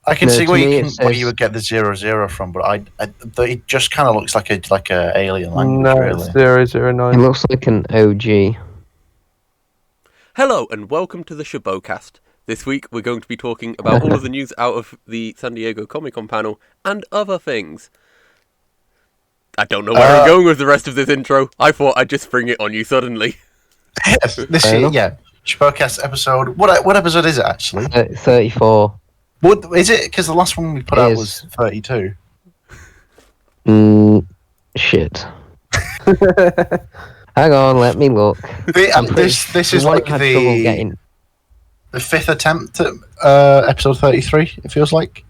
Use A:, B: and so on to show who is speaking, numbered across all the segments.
A: I can
B: No,
A: see
B: to
A: where
B: me
A: you
B: it
A: where you
B: says-
A: would get the 00 from, but it just kind of looks like a alien language,
C: No,
A: really.
C: it's
B: It
C: 009.
B: looks like an OG.
D: Hello and welcome to the Shobocast. This week we're going to be talking about all of the news out of the San Diego Comic-Con panel and other things. I don't know where I'm going with the rest of this intro. I thought I'd just spring it on you suddenly.
A: Yes, this
B: Fair
A: year,
B: enough.
A: yeah. Shobocast episode. What episode is it actually?
B: 34.
A: What is it? Because the last one we put
B: It
A: out
B: is.
A: was 32.
B: Shit. Hang on, let me look.
A: This is like
B: had trouble getting.
A: the fifth attempt at episode 33. It feels like.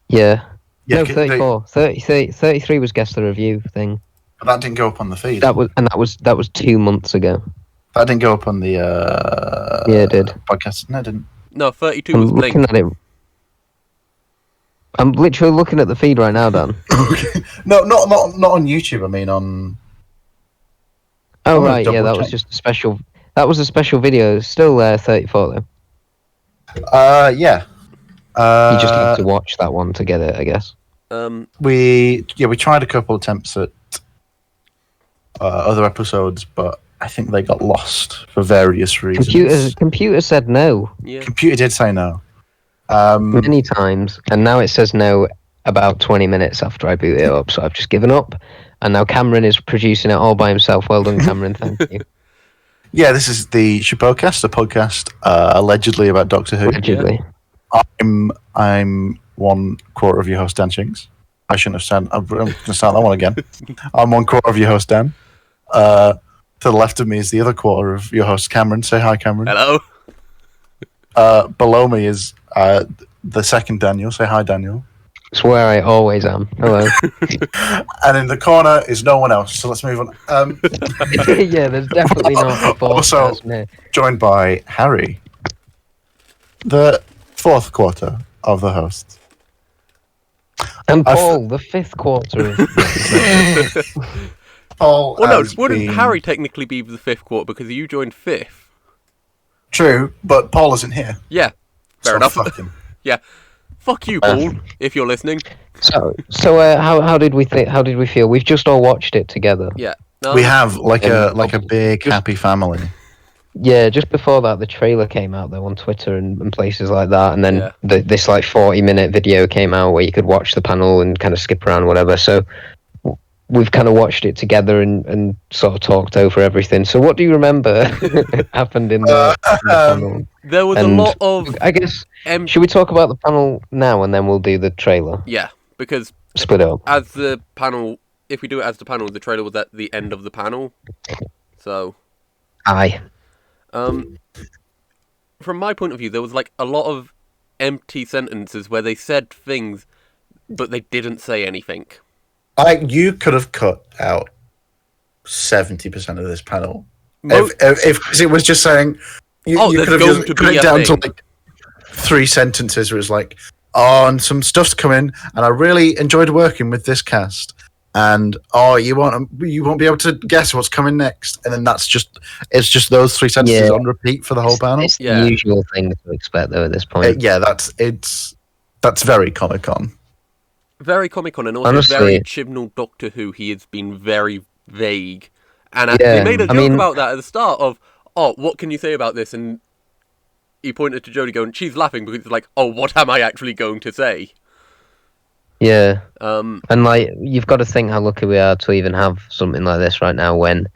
B: Yeah.
A: Yeah,
B: No, 34. 33 was guess the review thing.
A: but that didn't go up on the feed.
B: That was 2 months ago.
A: That didn't go up on the
B: Yeah, it did.
A: podcast. No, it didn't.
D: No, 32
B: I'm
D: was
B: looking
D: Blink.
B: at it. I'm literally looking at the feed right now, Dan.
A: No, not on YouTube. I mean on.
B: Oh
A: I'm gonna
B: right, yeah,
A: double
B: that was
A: check.
B: just a special. That was a special video. Still 34 though.
A: Yeah.
B: You just have to watch that one to get it, I guess.
A: We tried a couple attempts at other episodes, but I think they got lost for various reasons.
B: Computer said no
D: Yeah.
A: Computer did say no.
B: many times, and now it says no about 20 minutes after I boot it up. So I've just given up, and now Cameron is producing it all by himself. Well done, Cameron. Thank you.
A: Yeah, this is the Shobocast, a podcast allegedly about Doctor Who.
B: Allegedly.
A: I'm 1/4 of your host, Dan Shinks. I shouldn't have said. I'm going to start that one again. I'm 1/4 of your host, Dan. To the left of me is the other quarter of your host, Cameron. Say hi, Cameron.
D: Hello.
A: Below me is the second Daniel. Say hi, Daniel.
B: It's where I always am. Hello.
A: And in the corner is no one else. So let's move on.
B: Yeah, there's definitely not a fourth
A: Also-
B: person here.
A: Joined by Harry, the fourth quarter of the hosts.
B: And Paul, the fifth quarter.
A: Paul,
D: Well, no,
A: has
D: wouldn't
A: been-
D: Harry technically be the fifth quarter because you joined fifth?
A: True, but Paul isn't here.
D: Yeah, fair
A: so
D: enough.
A: Fuck him.
D: Yeah, fuck you, Paul, if you're listening.
B: So how did we think? How did we feel? We've just all watched it together.
D: Yeah.
A: We have like a big
B: Just-
A: happy family.
B: Yeah, just before that, the trailer came out though on Twitter and places like that, and then
D: Yeah.
B: this like 40-minute video came out where you could watch the panel and kind of skip around whatever. So we've kind of watched it together and sort of talked over everything. So what do you remember happened in the panel?
D: There was
B: And
D: a lot of
B: I guess should we talk about the panel now and then we'll do the trailer?
D: yeah, because
B: Split it up.
D: as the panel, if we do it as the panel, the trailer was at the end of the panel. So,
B: Aye.
D: from my point of view, there was like a lot of empty sentences where they said things, but they didn't say anything.
A: You could have cut out 70% of this panel
D: Mo-
A: if 'cause it was just saying. You
D: there's
A: could have
D: going
A: just
D: to
A: cut
D: be
A: it
D: a
A: down to
D: thing.
A: like 3 sentences. Where it was like, "Oh, and some stuff's coming, and I really enjoyed working with this cast." And you won't be able to guess what's coming next, and then it's just those 3 sentences
B: Yeah.
A: on repeat for the whole panel.
B: It's
D: Yeah.
B: the usual thing to expect though at this point.
A: Yeah, that's very Comic-Con.
D: Very Comic-Con and also
B: Honestly-
D: very Chibnall Doctor Who. He has been very vague. And
B: Yeah,
D: we made a
B: I
D: joke
B: mean-
D: about that at the start of, oh, what can you say about this? And he pointed to Jodie going, she's laughing because it's like, oh, what am I actually going to say?
B: Yeah.
D: Um,
B: And like you've got to think how lucky we are to even have something like this right now when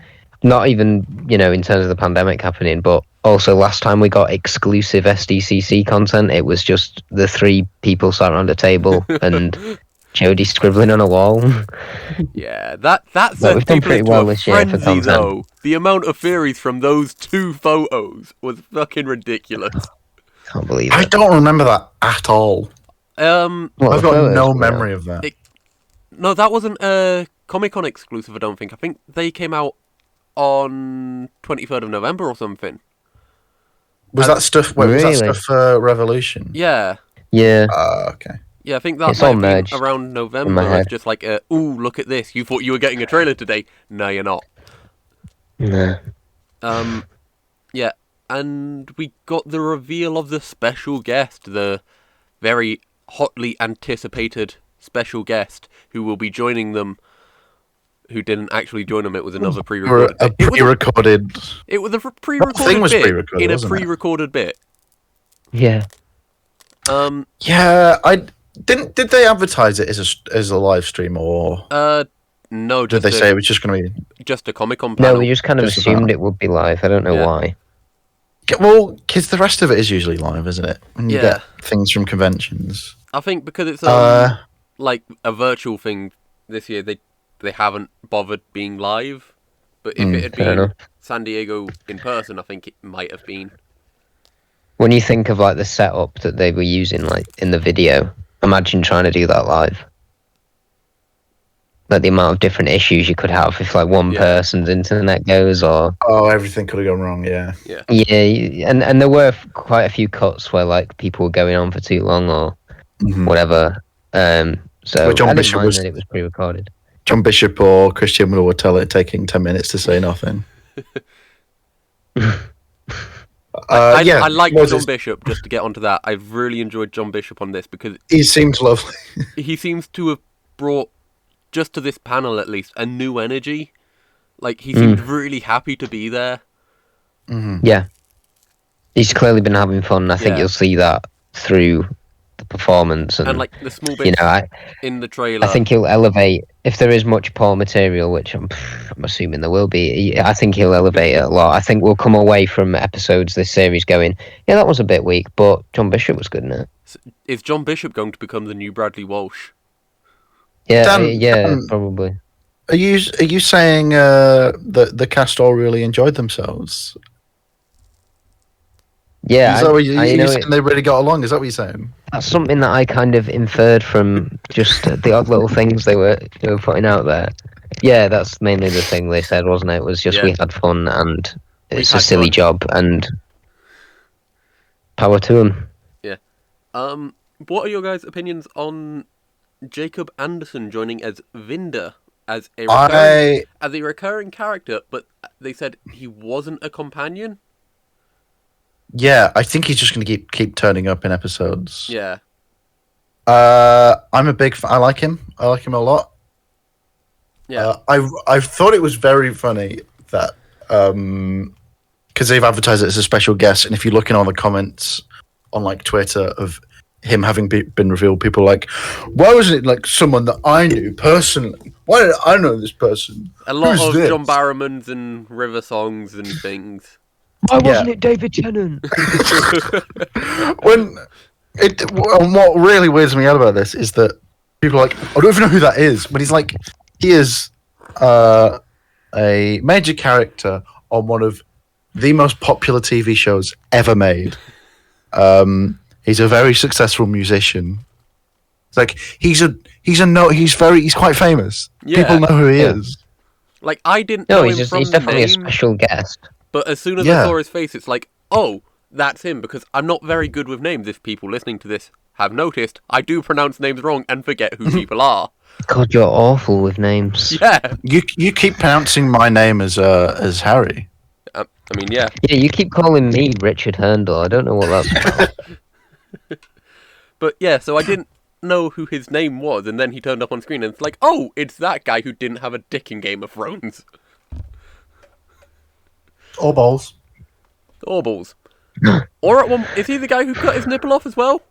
B: not even, in terms of the pandemic happening, but also last time we got exclusive SDCC content, it was just the 3 people sat around a table and Jodie scribbling on a wall.
D: yeah, that
B: But
D: sent
B: we've done
D: people
B: pretty
D: into
B: well
D: a
B: this year for
D: frenzy,
B: content.
D: though. The amount of theories from those 2 photos was fucking ridiculous.
B: Can't believe
A: I
B: it.
A: don't remember that at all.
B: What,
A: I've
B: the
A: got
B: photos
A: no
B: were out?
A: memory of that.
D: No, that wasn't a Comic-Con exclusive, I don't think. I think they came out on 23rd of November or something.
A: Was that stuff? Wait, was that
B: Really?
A: stuff for Revolution?
D: Yeah.
B: Yeah.
A: Okay.
D: Yeah, I think that
B: It's
D: might
B: all
D: have been
B: merged
D: around
B: in
D: November.
B: my head.
D: It's just like, ooh, look at this. You thought you were getting a trailer today. No, you're not.
B: Nah.
D: Yeah, and we got the reveal of the special guest, the very hotly anticipated special guest who will be joining them. Who didn't actually join them? It was another pre-recorded bit. It was a pre-recorded bit
A: pre-recorded,
D: in a
A: wasn't it?
D: pre-recorded bit.
B: Yeah.
A: Yeah, I didn't. Did they advertise it as a live stream, or
D: No?
A: did they say it was just going to be
D: just a Comic-Con panel?
B: No, we just kind of
A: Just
B: assumed
A: about.
B: it would be live. I don't know why.
A: Well, because the rest of it is usually live, isn't it? When you
D: Yeah.
A: get things from conventions.
D: I think because it's like a virtual thing this year, they haven't bothered being live. But if it had
B: fair
D: been
B: enough.
D: San Diego in person, I think it might have been.
B: When you think of like the setup that they were using, like in the video, imagine trying to do that live. Like the amount of different issues you could have if like one person's internet goes, or
A: Everything could have gone wrong. Yeah.
B: yeah, and there were quite a few cuts where like people were going on for too long or whatever. So
A: But John
B: I didn't
A: Bishop
B: mind
A: was-
B: that it was pre-recorded.
A: John Bishop or Christian Miller would tell it taking 10 minutes to say nothing.
D: I like
A: Moses,
D: John Bishop, just to get onto that. I've really enjoyed John Bishop on this because
A: He seems lovely.
D: he seems to have brought, just to this panel at least, a new energy. Like, he seemed really happy to be there.
B: Yeah, he's clearly been having fun. I think
D: Yeah.
B: you'll see that through the performance
D: And, like, the small bits
B: you know,
D: in the trailer.
B: I think he'll elevate if there is much poor material, which I'm assuming there will be. I think he'll elevate it a lot. I think we'll come away from episodes this series going, yeah, that was a bit weak, but John Bishop was good in it.
D: Is John Bishop going to become the new Bradley Walsh?
B: Yeah,
A: Dan,
B: probably.
A: Are you saying that the cast all really enjoyed themselves?
B: Yeah,
A: Is that what you
B: know
A: saying they really got along? Is that what you're saying?
B: that's something that I kind of inferred from just the odd little things they were putting out there. Yeah, that's mainly the thing they said, wasn't it? It was just we had fun and it's a silly job and power to them.
D: Yeah. What are your guys' opinions on Jacob Anderson joining as Vinder as a recurring character, but they said he wasn't a companion?
A: Yeah, I think he's just going to keep turning up in episodes.
D: Yeah.
A: I'm a big fan. I like him. I like him a lot.
D: Yeah.
A: I thought it was very funny that because they've advertised it as a special guest, and if you look in all the comments on like Twitter of him having been revealed, people are like, why wasn't it like someone that I knew personally? Why did I know this person?
D: A lot
A: Who's
D: of
A: this?
D: John Barrowmans and River songs and things.
B: Why wasn't it David Tennant?
A: What really weirds me out about this is that people are like, I don't even know who that is, but he is a major character on one of the most popular TV shows ever made. He's a very successful musician. It's like he's quite famous.
D: Yeah.
A: People know who he is.
D: Like, I didn't know him from
B: he's definitely
D: name,
B: a special guest.
D: but as soon as I saw his face, it's like, oh, that's him, because I'm not very good with names. If people listening to this have noticed, I do pronounce names wrong and forget who people are.
B: God, you're awful with names.
D: Yeah.
A: You keep pronouncing my name as Harry.
D: I mean, yeah.
B: Yeah, you keep calling me Richard Herndl. I don't know what that's about.
D: But yeah, so I didn't know who his name was, and then he turned up on screen, and it's like, oh, it's that guy who didn't have a dick in Game of Thrones.
A: Or balls.
D: Or balls. Or at one, is he the guy who cut his nipple off as well?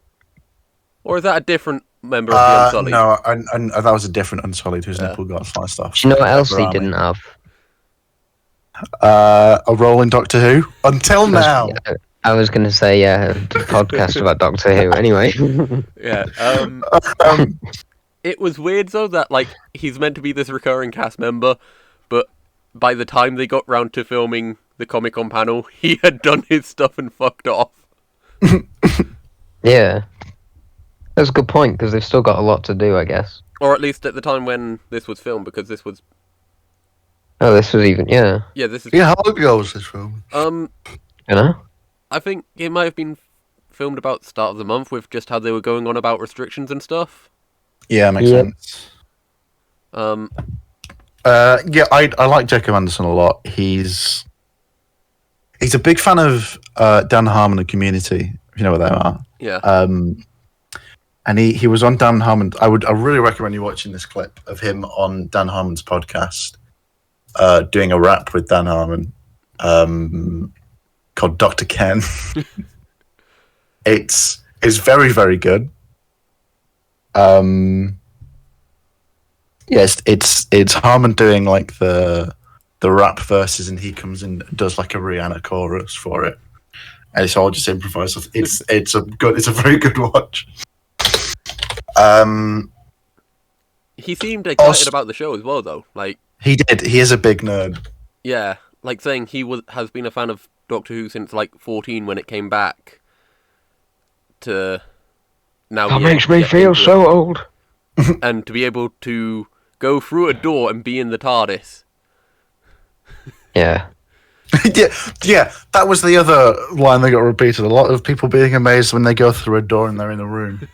D: Or is that a different member of the Unsullied?
A: No, and that was a different Unsullied whose nipple got sliced off.
B: Do you know what else he didn't have?
A: A role in Doctor Who. Until now.
B: I was going to say, a podcast about Doctor Who. Anyway.
D: Yeah. It was weird though that like he's meant to be this recurring cast member, but by the time they got round to filming the Comic-Con panel, he had done his stuff and fucked off.
B: Yeah. That's a good point, because they've still got a lot to do, I guess.
D: Or at least at the time when this was filmed, because this was...
B: Oh, this was even... Yeah.
D: Yeah, this is...
A: Yeah, how long ago was this film?
B: You know?
D: I think it might have been filmed about the start of the month with just how they were going on about restrictions and stuff.
A: Yeah, makes sense.
D: Yeah,
A: I like Jacob Anderson a lot. He's a big fan of Dan Harmon and Community, if you know what they are.
D: Yeah.
A: and he was on Dan Harmon. I really recommend you watching this clip of him on Dan Harmon's podcast, doing a rap with Dan Harmon, called Dr. Ken. It's very, very good. Yes, it's Harmon doing like the rap verses, and he comes in and does like a Rihanna chorus for it, and it's all just improvised. It's a very good watch.
D: He seemed excited about the show as well, though. Like
A: he did. He is a big nerd.
D: Yeah, like saying he has been a fan of Doctor Who since like 14 when it came back. To now.
B: That makes me feel so old.
D: And to be able to go through a door and be in the TARDIS.
B: Yeah.
A: yeah, that was the other line that got repeated. A lot of people being amazed when they go through a door and they're in a room.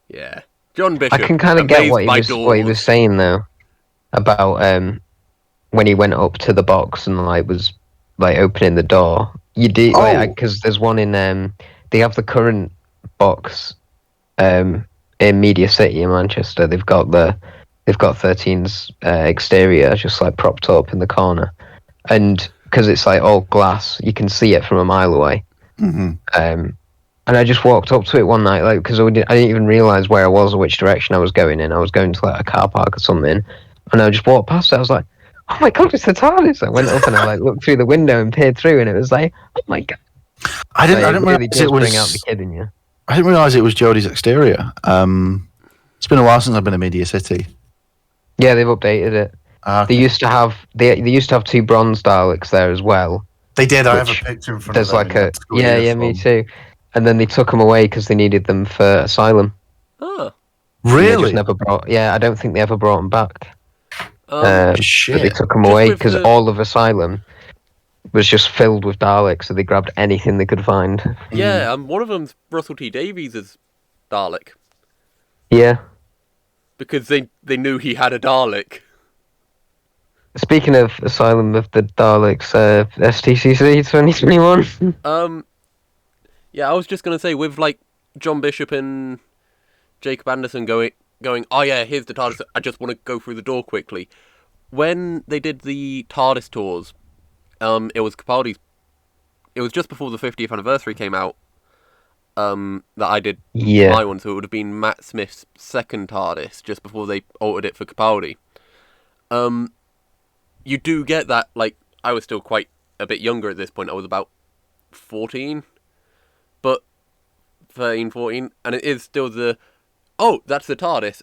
D: Yeah. John Bishop.
B: I can kind of get what he was saying, though, about when he went up to the box and was opening the door. You do, because there's one in, they have the current box in Media City in Manchester. They've got 13's exterior just propped up in the corner, and because it's all glass, you can see it from a mile away.
A: Mm-hmm.
B: And I just walked up to it one night, because I didn't even realise where I was or which direction I was going in. I was going to a car park or something, and I just walked past it. I was like, "Oh my god, it's the TARDIS!" I went up and I looked through the window and peered through, and it was like, "Oh my god!"
A: I didn't
B: really
A: realize it was.
B: Bring out the kid in you.
A: I didn't realize it was Jodie's exterior. It's been a while since I've been in Media City.
B: Yeah, they've updated it. They used to have two bronze Daleks there as well.
A: They did. I have a picture in front of them.
B: There's me too. And then they took them away because they needed them for Asylum.
D: Oh,
A: really?
B: I don't think they ever brought them back.
A: Shit.
B: They took them away because all of Asylum was just filled with Daleks, so they grabbed anything they could find.
D: Yeah, one of them's Russell T Davies' Dalek.
B: Yeah.
D: Because they knew he had a Dalek.
B: Speaking of Asylum of the Daleks, SDCC 2021.
D: Yeah, I was just going to say, with John Bishop and Jacob Anderson going, oh yeah, here's the TARDIS, I just want to go through the door quickly. When they did the TARDIS tours, it was Capaldi's, it was just before the 50th anniversary came out, that I did my one, so it would have been Matt Smith's second TARDIS, just before they altered it for Capaldi. You do get that, I was still quite a bit younger at this point, I was about 14, but 13, 14, and it is still that's the TARDIS,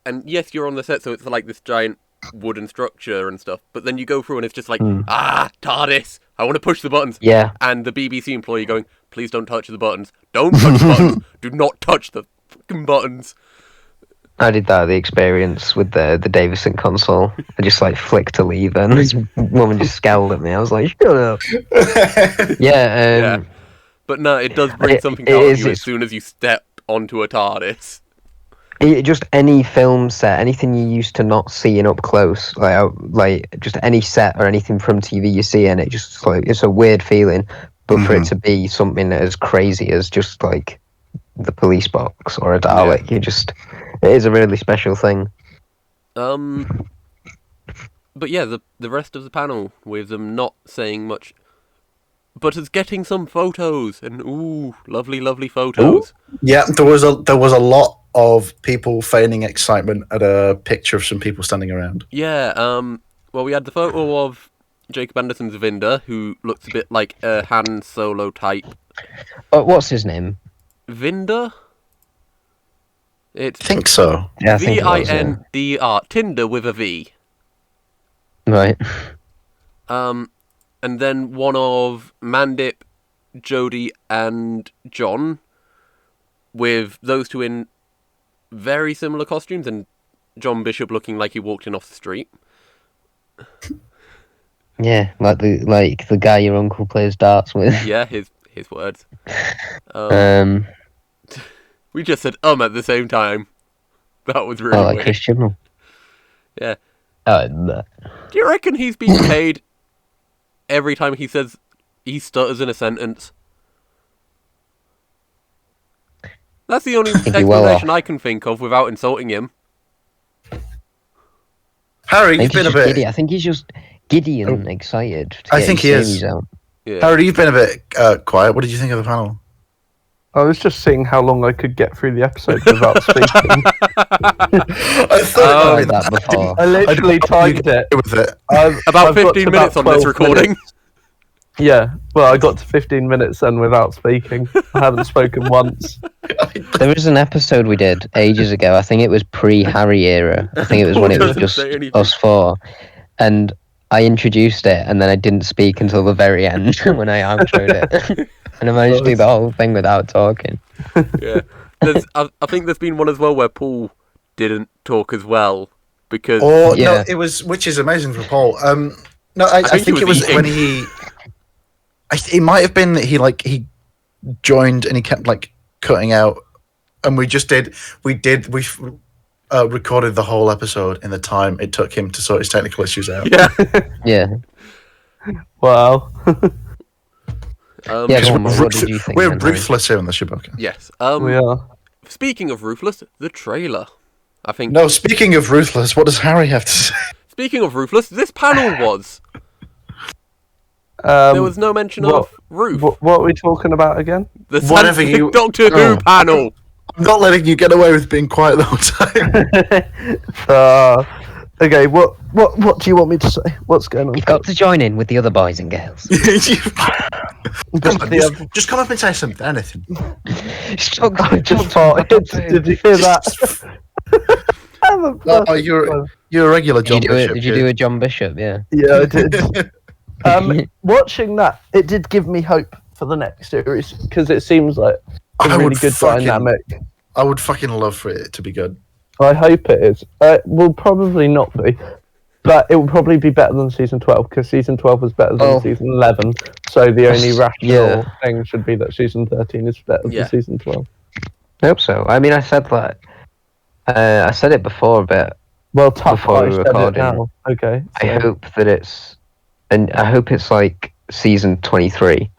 D: and yes, you're on the set, so it's this giant wooden structure and stuff, but then you go through and it's just TARDIS, I want to push the buttons, and the BBC employee going, please don't touch the buttons, don't touch the buttons, do not touch the fucking buttons.
B: I did that at the Experience with the Davison console. I just flicked to leave, and this woman just scowled at me. I was like, shut up. Yeah.
D: But no, it does bring something out of you as soon as you step onto a TARDIS.
B: Just any film set, anything you used to not see in up close, just any set or anything from TV you see, and it just it's a weird feeling. But for it to be something as crazy as just the police box or a Dalek, it is a really special thing.
D: But yeah, the rest of the panel with them not saying much, but it's getting some photos and lovely photos.
A: Ooh. Yeah, there was a lot of people feigning excitement at a picture of some people standing around.
D: Yeah, well, we had the photo of Jacob Anderson's Vinder, who looks a bit like a Han Solo type.
B: What's his name?
D: Vinder? I
A: think so.
B: Yeah,
D: Vindr, Tinder with a V.
B: Right.
D: And then one of Mandip, Jodie, and John, with those two in very similar costumes, and John Bishop looking like he walked in off the street.
B: Yeah, like the guy your uncle plays darts with.
D: Yeah, his words. We just said at the same time. That was really weird.
B: Chris Chibnall.
D: Yeah.
B: Do
D: you reckon he's being paid every time he stutters in a sentence? That's the only
B: think you're well
D: explanation I can think of without insulting him.
A: Harry,
B: I
A: you've
B: think he's
A: been a
B: just
A: bit
B: giddy. I think he's just giddy and excited to
A: I
B: get
A: think
B: his
A: he is.
B: series out.
D: Yeah.
A: Harry, you've been a bit quiet. What did you think of the panel?
C: I was just seeing how long I could get through the episode without speaking.
A: I thought
B: Tried that before.
C: I literally timed it.
A: with it.
D: About
C: I've got
D: 15
C: to
D: minutes
C: about
D: on this
C: 12
D: recording.
C: minutes. Yeah, well, I got to 15 minutes then without speaking. I haven't spoken once.
B: There was an episode we did ages ago. I think it was pre-Harry era. I think it was
D: Paul
B: when it was
D: doesn't
B: just
D: say anything.
B: us four. And I introduced it, and then I didn't speak until the very end when I outroed it. And I managed to do the whole thing without talking.
D: Yeah. I think there's been one as well where Paul didn't talk as well because
A: Or
B: Yeah.
A: no, it was, which is amazing for Paul. No, I
D: think
A: think
D: he
A: it
D: was
A: was
D: eating.
A: when he. It might have been that he joined and he kept like cutting out, and we recorded the whole episode in the time it took him to sort his technical issues out.
D: yeah.
B: Yeah.
C: Wow.
B: Yeah, go on, what did you think
A: We're
B: then, Harry?
A: ruthless here on the Shobocast.
D: Yes.
C: We are.
D: Speaking of ruthless, the trailer. I think.
A: No, speaking of ruthless, what does Harry have to say?
D: Speaking of ruthless, this panel was. There was no mention of Ruth.
C: What are we talking about again?
D: The
A: Whatever
D: Sansa
A: you-
D: Doctor Who panel.
A: I'm not letting you get away with being quiet the whole time.
C: Okay, what do you want me to say? What's going on?
B: You've got to join in with the other boys and girls.
A: Just come up and say something, anything.
C: I just farted. Did you hear that?
A: Oh, you're a regular John Bishop.
B: Did you do a John Bishop? Yeah.
C: Yeah, I did. Watching that, it did give me hope for the next series because it seems like a really good dynamic.
A: I would fucking love for it to be good.
C: I hope it is. It will probably not be, but it will probably be better than season 12 because season 12 was better than season 11. So the only rational thing should be that season 13 is better than season 12.
B: I hope so. I mean, I said that. I said it before a bit.
C: Well, tough.
B: Before
C: I
B: we
C: said
B: recorded.
C: it now. Okay.
B: I hope that it's, and I hope it's like season 23.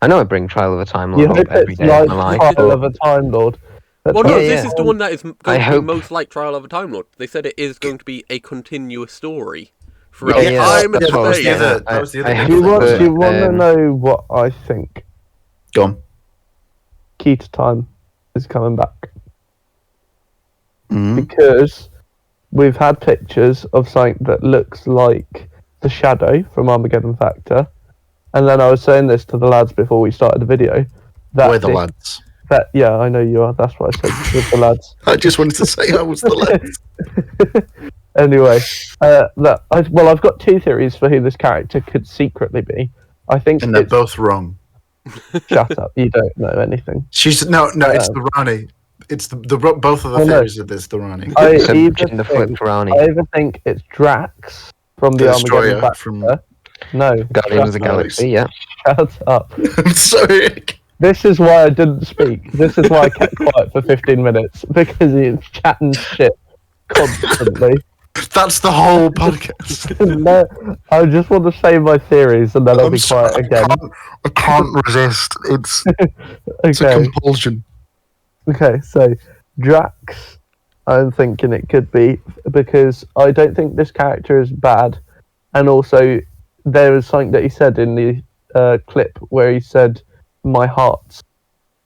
B: I know I bring Trial of a Time
C: You
B: Lord
C: hope
B: up every
C: it's
B: day
C: like
B: of my life.
C: Trial of a Time Lord. That's
D: Well, no,
C: right.
D: this is the one that is going to be
B: hope-
D: most like Trial of a Time Lord. They said it is going to be a continuous story throughout
B: Yeah,
D: time and
B: that's what I was
D: space.
B: getting at.
A: That was the other
B: I
A: big
C: Do you
A: thing.
C: want,
B: But,
C: do you want to know what I think?
A: Go on.
C: Key to Time is coming back.
A: Mhm.
C: Because we've had pictures of something that looks like the Shadow from Armageddon Factor, and then I was saying this to the lads before we started the video.
A: We're the lads.
C: Yeah, I know you are. That's what I said with the lads.
A: I just wanted to say I was the lads.
C: Anyway, I've got two theories for who this character could secretly be. I think
A: And they're
C: it's
A: both wrong.
C: shut up. You don't know anything.
A: It's the Rani. It's the both of the
C: Oh, no.
A: theories of this, the Rani.
C: I
B: Some
C: either
B: gender
C: think,
B: flipped Rani.
C: I either think it's Drax from the
A: The
C: Armageddon
A: Destroyer
C: Factor.
A: from.
C: No,
B: Guardians of the
C: shut
B: Galaxy, yeah.
C: up.
A: I'm sorry.
C: This is why I didn't speak. This is why I kept quiet for 15 minutes because he's chatting shit constantly.
A: That's the whole podcast.
C: No, I just want to say my theories and then I'll
A: I'm
C: be quiet
A: sorry,
C: again.
A: I can't resist. It's a
C: Okay.
A: compulsion.
C: Okay, so Drax, I'm thinking it could be because I don't think this character is bad, and also there was something that he said in the clip where he said "my hearts,"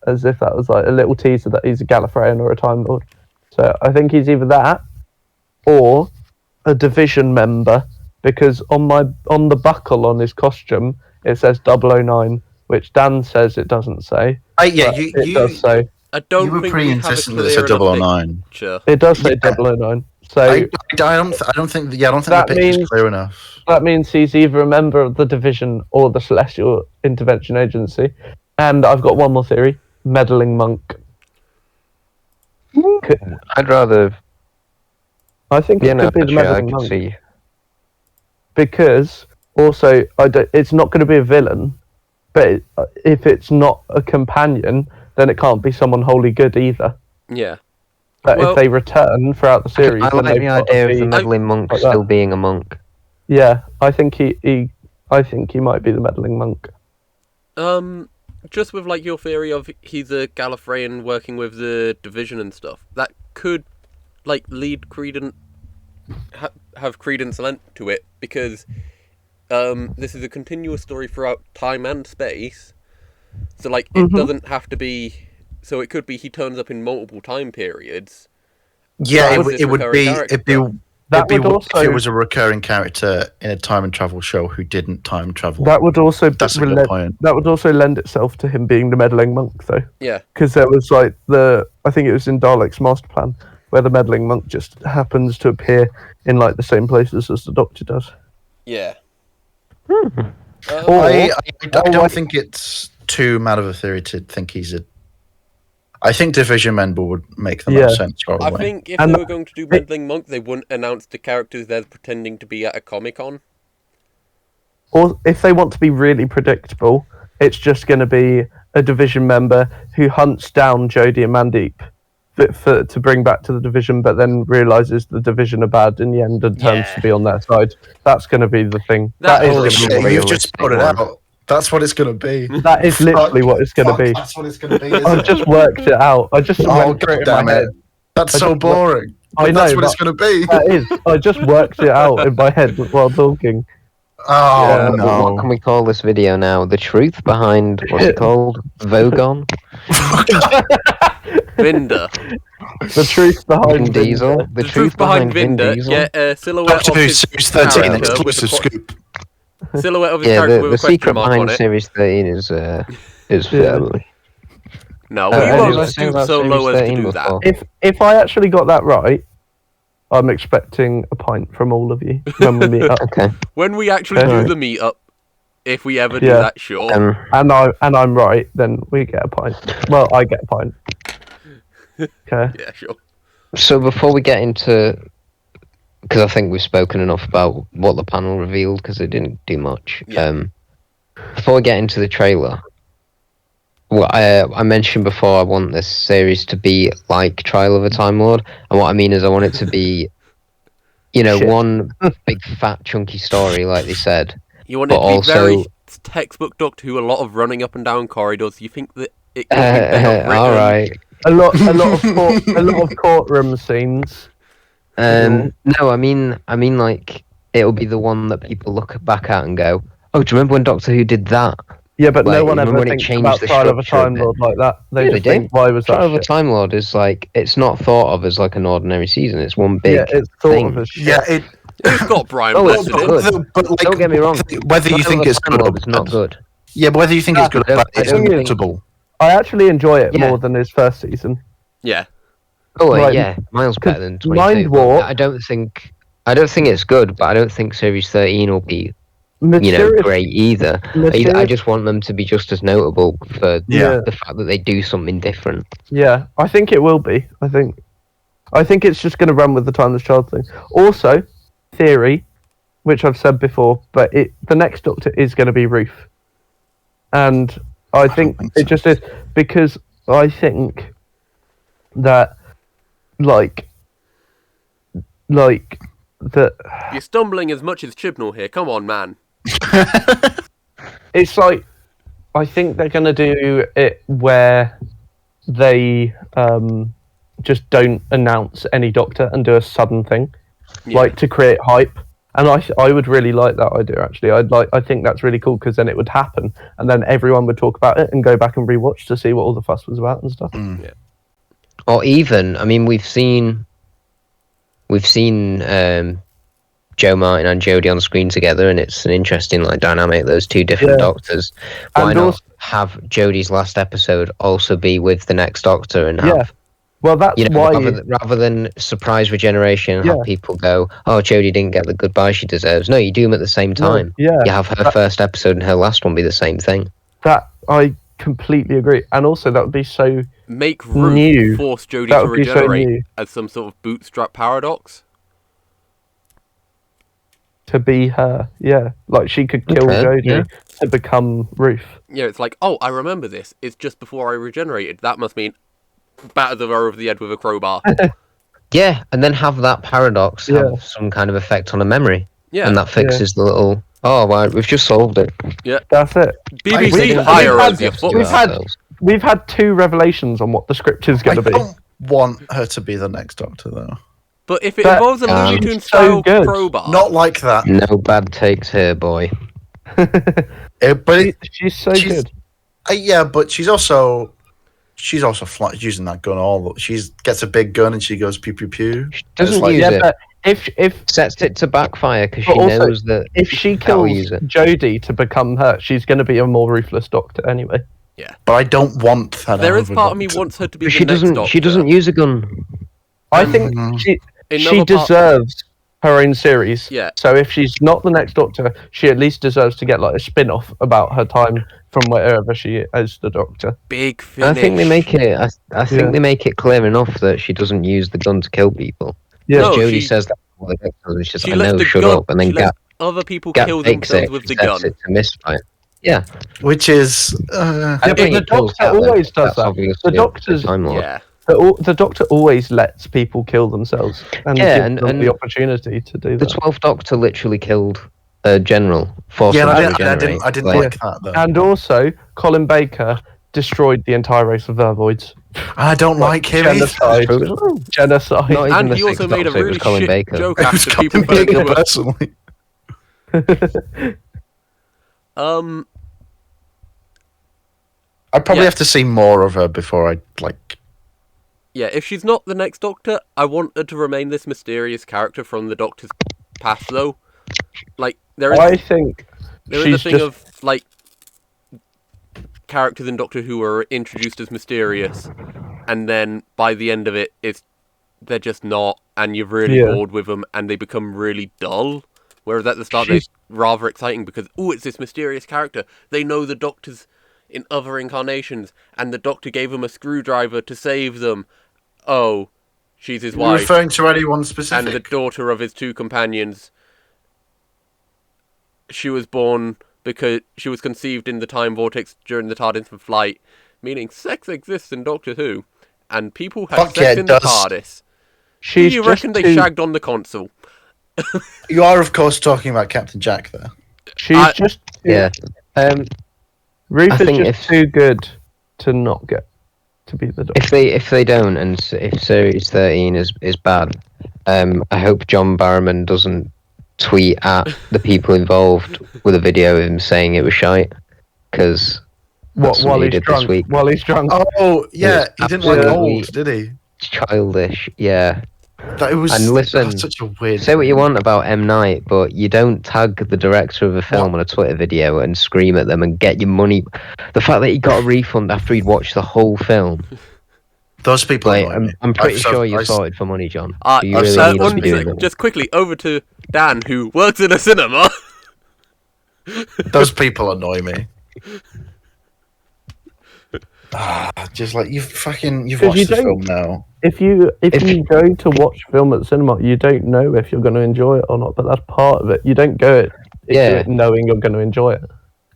C: as if that was like a little teaser that he's a Gallifreyan or a Time Lord. So I think he's either that or a Division member because on the buckle on his costume it says 009, which Dan says it doesn't say.
A: Yeah,
C: but it does say.
D: I don't
A: you were
D: think
A: pretty
D: we have a
A: insistent that it
D: clear
A: said
D: enough
A: 009.
D: picture.
C: It does say
A: Yeah.
C: 009. So
A: I don't think
C: That
A: the picture's
C: means-
A: clear enough.
C: that means he's either a member of the Division or the Celestial Intervention Agency. And I've got one more theory: meddling monk.
B: I'd rather.
C: I think
B: Yeah,
C: it
B: no,
C: could be the
B: actually, I
C: meddling
B: could
C: monk
B: see.
C: because also it's not going to be a villain. But if it's not a companion, then it can't be someone wholly good either.
D: Yeah.
C: But
D: Well-
C: if they return throughout the series,
B: I
C: then
B: like
C: they've
B: the
C: got to
B: idea of the
C: be-
B: meddling monk
C: like that.
B: still being a monk.
C: Yeah, I think he might be the meddling monk.
D: just with like your theory of he's a Gallifreyan working with the Division and stuff, that could like lead credence, have credence lent to it, because this is a continuous story throughout time and space. So like it doesn't have to be. So it could be he turns up in multiple time periods.
A: Yeah,
D: as this
A: it would
D: recurring
A: be.
D: character.
A: It'd be
C: would also,
A: if it was a recurring character in a time and travel show who didn't time travel.
C: that would also
A: That's a good point.
C: That would also lend itself to him being the meddling monk, though.
D: Yeah.
C: Because there was like I think it was in Dalek's master plan, where the meddling monk just happens to appear in like the same places as the Doctor does.
D: Yeah.
A: I don't think it's too mad of a theory to think he's a. I think Division member would make the most sense. Probably.
D: I think if they were going to do Meddling Monk, they wouldn't announce the characters they're pretending to be at a Comic-Con.
C: Or if they want to be really predictable, it's just going to be a Division member who hunts down Jodie and Mandeep to bring back to the Division, but then realizes the Division are bad in the end and turns to be on their side. That's going to be the thing.
A: Holy shit! You've just put it out. That's what it's going to be.
C: That is literally what it's going to be.
A: That's what it's going to be.
C: I've just worked it out. I just went through it in my head.
A: That's so boring.
C: I know.
A: That's what it's going to be.
C: That is. I just worked it out in my head while talking.
A: Oh
B: But
A: no!
B: what can we call this video now? The truth behind what's it called? Vogon?
D: Vinder.
C: The truth behind
B: Vin Diesel?
D: The truth behind Vinder. Get a silhouette
A: Doctor
D: of
A: Who
D: his
A: Series 13
D: character with
A: exclusive scoop.
D: silhouette of his
B: Yeah,
D: character
B: the
D: with a
B: secret
D: question mark
B: behind
D: on it.
B: Series 13 is family.
D: No, we
B: what
D: won't
B: was I saying
D: stoop
B: about
D: so low
B: Series
D: as to
B: 13
D: do that.
B: before?
C: If I actually got that right, I'm expecting a pint from all of you when we meet up.
B: Okay.
D: When we actually do
C: Alright.
D: the meetup, if we ever do
C: Yeah.
D: that, sure.
C: And I'm right, then we get a pint. Well, I get a pint. Okay.
D: Yeah, sure.
B: So before we get into, because I think we've spoken enough about what the panel revealed, because it didn't do much.
D: Yeah.
B: Before we get into the trailer, well, I mentioned before I want this series to be like Trial of a Time Lord, and what I mean is I want it to be,
C: Shit.
B: one big fat chunky story, like they said.
D: You want it
B: But
D: to be
B: also-
D: very textbook Doctor Who, a lot of running up and down corridors. You think that it could be better written?
B: All right.
C: A lot of courtroom scenes.
B: No, I mean, like it'll be the one that people look back at and go, "Oh, do you remember when Doctor Who did that?"
C: Yeah, but no
B: Like,
C: one
B: remember
C: ever
B: when it
C: thinks
B: changed
C: about
B: the
C: Trial of a
B: structure a
C: Time
B: bit?
C: Lord like that. They
B: Yeah,
C: just
B: they do.
C: think, why was that
B: Trial of a
C: shit?
B: Time Lord is like it's not thought of as like an ordinary season. It's one big
C: Yeah, it's thought
B: thing.
C: of as shit.
A: Yeah, it.
D: It's got Brian
B: Oh,
D: Blessed
B: it's
D: in
B: not
D: it.
B: good.
A: But like,
B: Don't get me wrong.
A: Whether you
B: Trial
A: think
B: of a
A: it's
B: Time
A: good or
B: Lord is not
A: bad.
B: good.
A: Yeah, but whether you think it's good or bad,
B: I
A: it's
B: don't think-
A: notable.
C: I actually enjoy it
B: Yeah.
C: more than his first season.
D: Yeah.
B: Oh
C: Like,
B: yeah, miles better than 22.
C: Mind
B: but
C: Warp-
B: I don't think it's good, but I don't think Series 13 will be
C: Mysterious,
B: great either. I just want them to be just as notable for
A: Yeah.
B: the fact that they do something different.
C: Yeah, I think it will be. I think it's just going to run with the Timeless Child thing. Also, theory, which I've said before, but the next Doctor is going to be Ruth, and I think
A: think
C: it
A: so.
C: just is because I think that like that
D: You're stumbling as much as Chibnall here. Come on, man.
C: it's like I think they're going to do it where they just don't announce any Doctor and do a sudden thing.
D: Yeah.
C: Like to create hype, and I would really like that idea actually. I think that's really cool because then it would happen and then everyone would talk about it and go back and rewatch to see what all the fuss was about and stuff.
B: Or even, I mean, we've seen Joe Martin and Jodie on screen together, and it's an interesting like dynamic. Those two different
C: Yeah.
B: Doctors. Why
C: And
B: not
C: also-
B: have Jodie's last episode also be with the next Doctor and have
C: Yeah, well that's why
B: rather than surprise regeneration and
C: Yeah.
B: have people go, "Oh, Jodie didn't get the goodbye she deserves." No, you do them at the same time.
C: Yeah,
B: You have her first episode and her last one be the same thing.
C: that I completely agree, and also that would be so
D: Make Ruth
C: New.
D: force Jodie
C: That
D: to
C: would be so
D: regenerate
C: new.
D: as some sort of bootstrap paradox.
C: to be her. Yeah, like she could kill
B: Okay,
C: Jodie
B: yeah.
C: to become Ruth.
D: Yeah, it's like, oh, I remember this. It's just before I regenerated. That must mean batters of her over the head with a crowbar.
B: Yeah, and then have that paradox
C: Yeah.
B: have some kind of effect on a memory.
D: Yeah.
B: And that fixes the little. Oh, right, we've just solved it.
C: That's it.
D: BBC
C: We've
D: hire
C: had-
D: us, you
B: We've
D: fucks.
C: We've had 2 revelations on what the script is
A: I
C: going to be.
A: don't want her to be the next Doctor, though.
D: But if it
C: That-
D: involves a Looney
B: Um,
D: Tunes
C: so
D: style
C: good.
D: crowbar,
A: Not like that.
B: No bad takes here, boy.
A: But
C: She's so
A: she's-
C: good.
A: yeah, but she's also using that gun she gets a big gun and she goes pew pew pew.
B: She doesn't
A: like-
B: use
C: Yeah,
B: it.
C: but if
B: Sets it to backfire because
C: But
B: she
C: also,
B: knows that.
C: if she
B: That'll
C: kills
B: use it.
C: Jodie to become her, she's going to be a more ruthless Doctor anyway.
A: But I don't want that.
D: there is
A: over
D: part of me
A: Doctor.
D: wants her to be
B: But
D: the
B: she
D: next
B: doesn't.
D: Doctor.
B: She doesn't use a gun.
C: I think
A: Mhm.
C: she
D: Another part-
C: deserves her own series.
D: Yeah.
C: So if she's not the next Doctor, she at least deserves to get like a spin-off about her time from wherever she is the Doctor.
D: Big
B: And I
D: finish.
B: think they make it. I think
C: Yeah.
B: they make it clear enough that she doesn't use the gun to kill people.
C: Yeah.
D: No,
B: Jodie
D: she-
B: says that. And she's
D: She
B: like,
D: lets
B: "No,
D: the
B: shut
D: gun.
B: up," and then
D: she lets
B: Gap
D: other people
B: Gap
D: kill
B: takes
D: themselves
B: it,
D: with the
B: sets
D: gun.
B: it to misfire. Yeah,
A: Which is
C: Yeah,
B: I
C: but
B: think
C: the
B: it kills
C: Doctor
B: Gap, though.
C: always does
B: That's
C: that.
B: obviously
C: The Doctor's-
B: a Time Lord.
D: Yeah.
C: The Doctor always lets people kill themselves and
B: Yeah,
C: gives them
B: and
C: the opportunity to do
B: The
C: that.
B: 12th Doctor literally killed a general. Forced
A: yeah.
B: him
A: I
B: to
A: didn't
B: regenerate.
A: like
B: Like,
A: that though.
C: And also, Colin Baker destroyed the entire race of Vervoids.
A: I don't like him either.
C: Genocide. Genocide.
B: Not even
D: And
B: the
D: he also
B: sixth
D: made a
B: Doctor, it was
D: really
B: Colin
D: shit
B: Baker.
D: joke
A: It was
D: after people
A: Colin
D: felt
A: Baker
D: it was.
A: personally. I probably
D: Yeah.
A: have to see more of her before I like.
D: Yeah, if she's not the next Doctor, I want her to remain this mysterious character from the Doctor's past, though. Like, there is
C: I think
D: a
C: she's
D: thing
C: just
D: of, like, characters in Doctor Who are introduced as mysterious, and then by the end of it, they're just not, and you're really
C: Yeah.
D: bored with them, and they become really dull. Whereas at the start, they're
C: She's-
D: rather exciting because, it's this mysterious character. They know the Doctor's in other incarnations, and the Doctor gave them a screwdriver to save them. Oh, she's his
A: You're
D: wife,
A: referring to anyone
D: and
A: specific?
D: the daughter of his 2 companions. She was born because she was conceived in the time vortex during the TARDIS in flight, meaning sex exists in Doctor Who, and people have
A: Fuck
D: sex
A: yeah, it
D: in the
A: does.
D: TARDIS. Who
C: she's
D: do you
C: just
D: reckon they
C: too,
D: shagged on the console?
A: You are, of course, talking about Captain Jack there.
C: she's
D: I-
C: just
B: Yeah.
C: Ruth
B: I
C: is
B: think
C: just
B: if-
C: too good to not get to be the Doctor.
B: If they don't, and if Series 13 is bad, I hope John Barrowman doesn't tweet at the people involved with a video of him saying it was shite, because
C: What while
B: he
C: he's
B: did this
C: drunk?
B: week.
C: While he's drunk.
A: Oh yeah, he didn't like
B: absolutely-
A: old, did he?
B: it's childish. Yeah.
A: That was
B: And listen,
A: that's such a weird.
B: Say what you
A: thing.
B: want about M. Night, but you don't tag the director of a film on a Twitter video and scream at them and get your money. The fact that he got a refund after he'd watched the whole film,
A: Those people.
B: like,
A: annoy me.
B: I'm pretty
A: I've-
B: sure you
A: I've-
B: sorted for money, John.
D: Uh,
B: You
A: I've
B: really
A: said
B: need to
A: one
B: be doing that.
D: just quickly, over to Dan, who works in a cinema.
A: Those people annoy me. Just like you've
C: 'Cause
A: watched
C: you
A: the
C: don't-
A: film now.
C: If you
B: If-
C: go to watch film at the cinema, you don't know if you're going to enjoy it or not. But that's part of it. You don't go it
B: Yeah.
C: knowing you're going to enjoy it.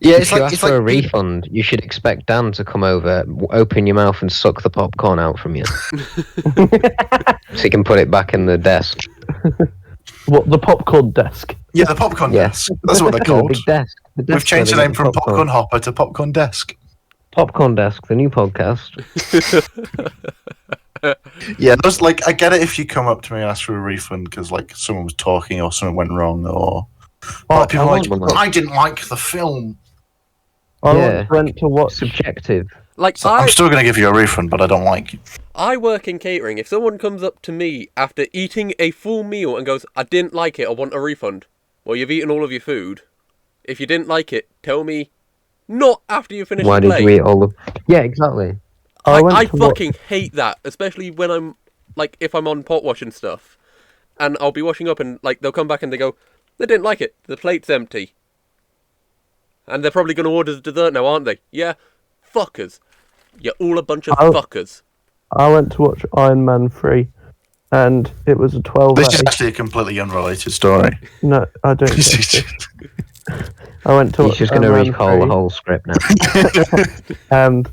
A: Yeah,
B: If you ask for a refund, you should expect Dan to come over, open your mouth, and suck the popcorn out from you, so you can put it back in the desk.
C: What, the popcorn desk?
A: Yeah, the popcorn
B: Yeah.
A: desk. That's what they're
B: The
A: called.
B: big desk. The
A: We've
B: desk
A: changed the
B: where they
A: name
B: get
A: from popcorn hopper to popcorn desk.
B: Popcorn desk, the new podcast.
A: Yeah, those like I get it if you come up to me and ask for a refund because like someone was talking or something went wrong or. But people are
B: I want one.
A: I didn't like the film.
C: I
B: Yeah.
C: once went to watch.
B: Subjective.
D: Like,
A: So I'm still going to give you a refund, but I don't like it.
D: I work in catering. If someone comes up to me after eating a full meal and goes, I didn't like it, I want a refund. Well, you've eaten all of your food. If you didn't like it, tell me not after you finish
B: Why
D: the
B: did
D: plate.
B: you eat all of? Yeah, exactly.
C: I went
D: I
C: to watch-
D: fucking hate that, especially when I'm, like, if I'm on pot washing stuff. And I'll be washing up and, like, they'll come back and they go, they didn't like it, the plate's empty. And they're probably going to order the dessert now, aren't they? Yeah, fuckers. You're all a bunch of
C: Oh.
D: fuckers.
C: I went to watch Iron Man 3, and it was a 12.
A: This is actually a completely unrelated story.
C: No, I don't. think so. I went to
B: He's
C: watch
B: just going to
C: Iron Man
B: recall
C: 3,
B: the whole script now.
C: and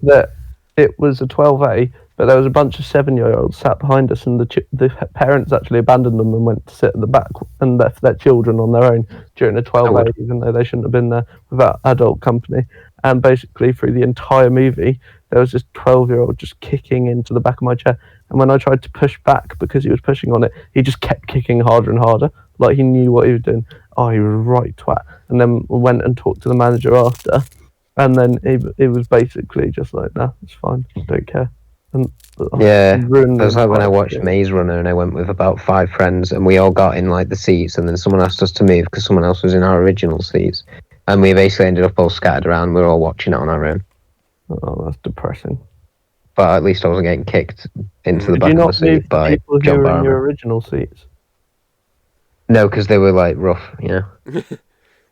C: that it was a 12A, but there was a bunch of 7-year-olds sat behind us, and the parents actually abandoned them and went to sit at the back and left their children on their own during a 12A, even though they shouldn't have been there without adult company. And basically, through the entire movie, there was this 12-year-old just kicking into the back of my chair. And when I tried to push back because he was pushing on it, he just kept kicking harder and harder, like he knew what he was doing. Oh, he was right twat. And then we went and talked to the manager after. And then it was basically just like, nah, it's fine, don't care. And
B: Yeah, it was like when I watched Maze Runner and I went with about 5 friends and we all got in like the seats and then someone asked us to move because someone else was in our original seats. And we basically ended up all scattered around. We were all watching it on our own.
C: Oh, that's depressing.
B: But at least I wasn't getting kicked into the back of the seat by
C: people who
B: John
C: were in
B: Barrowman.
C: your original seats?
B: No, because they were like rough, you know.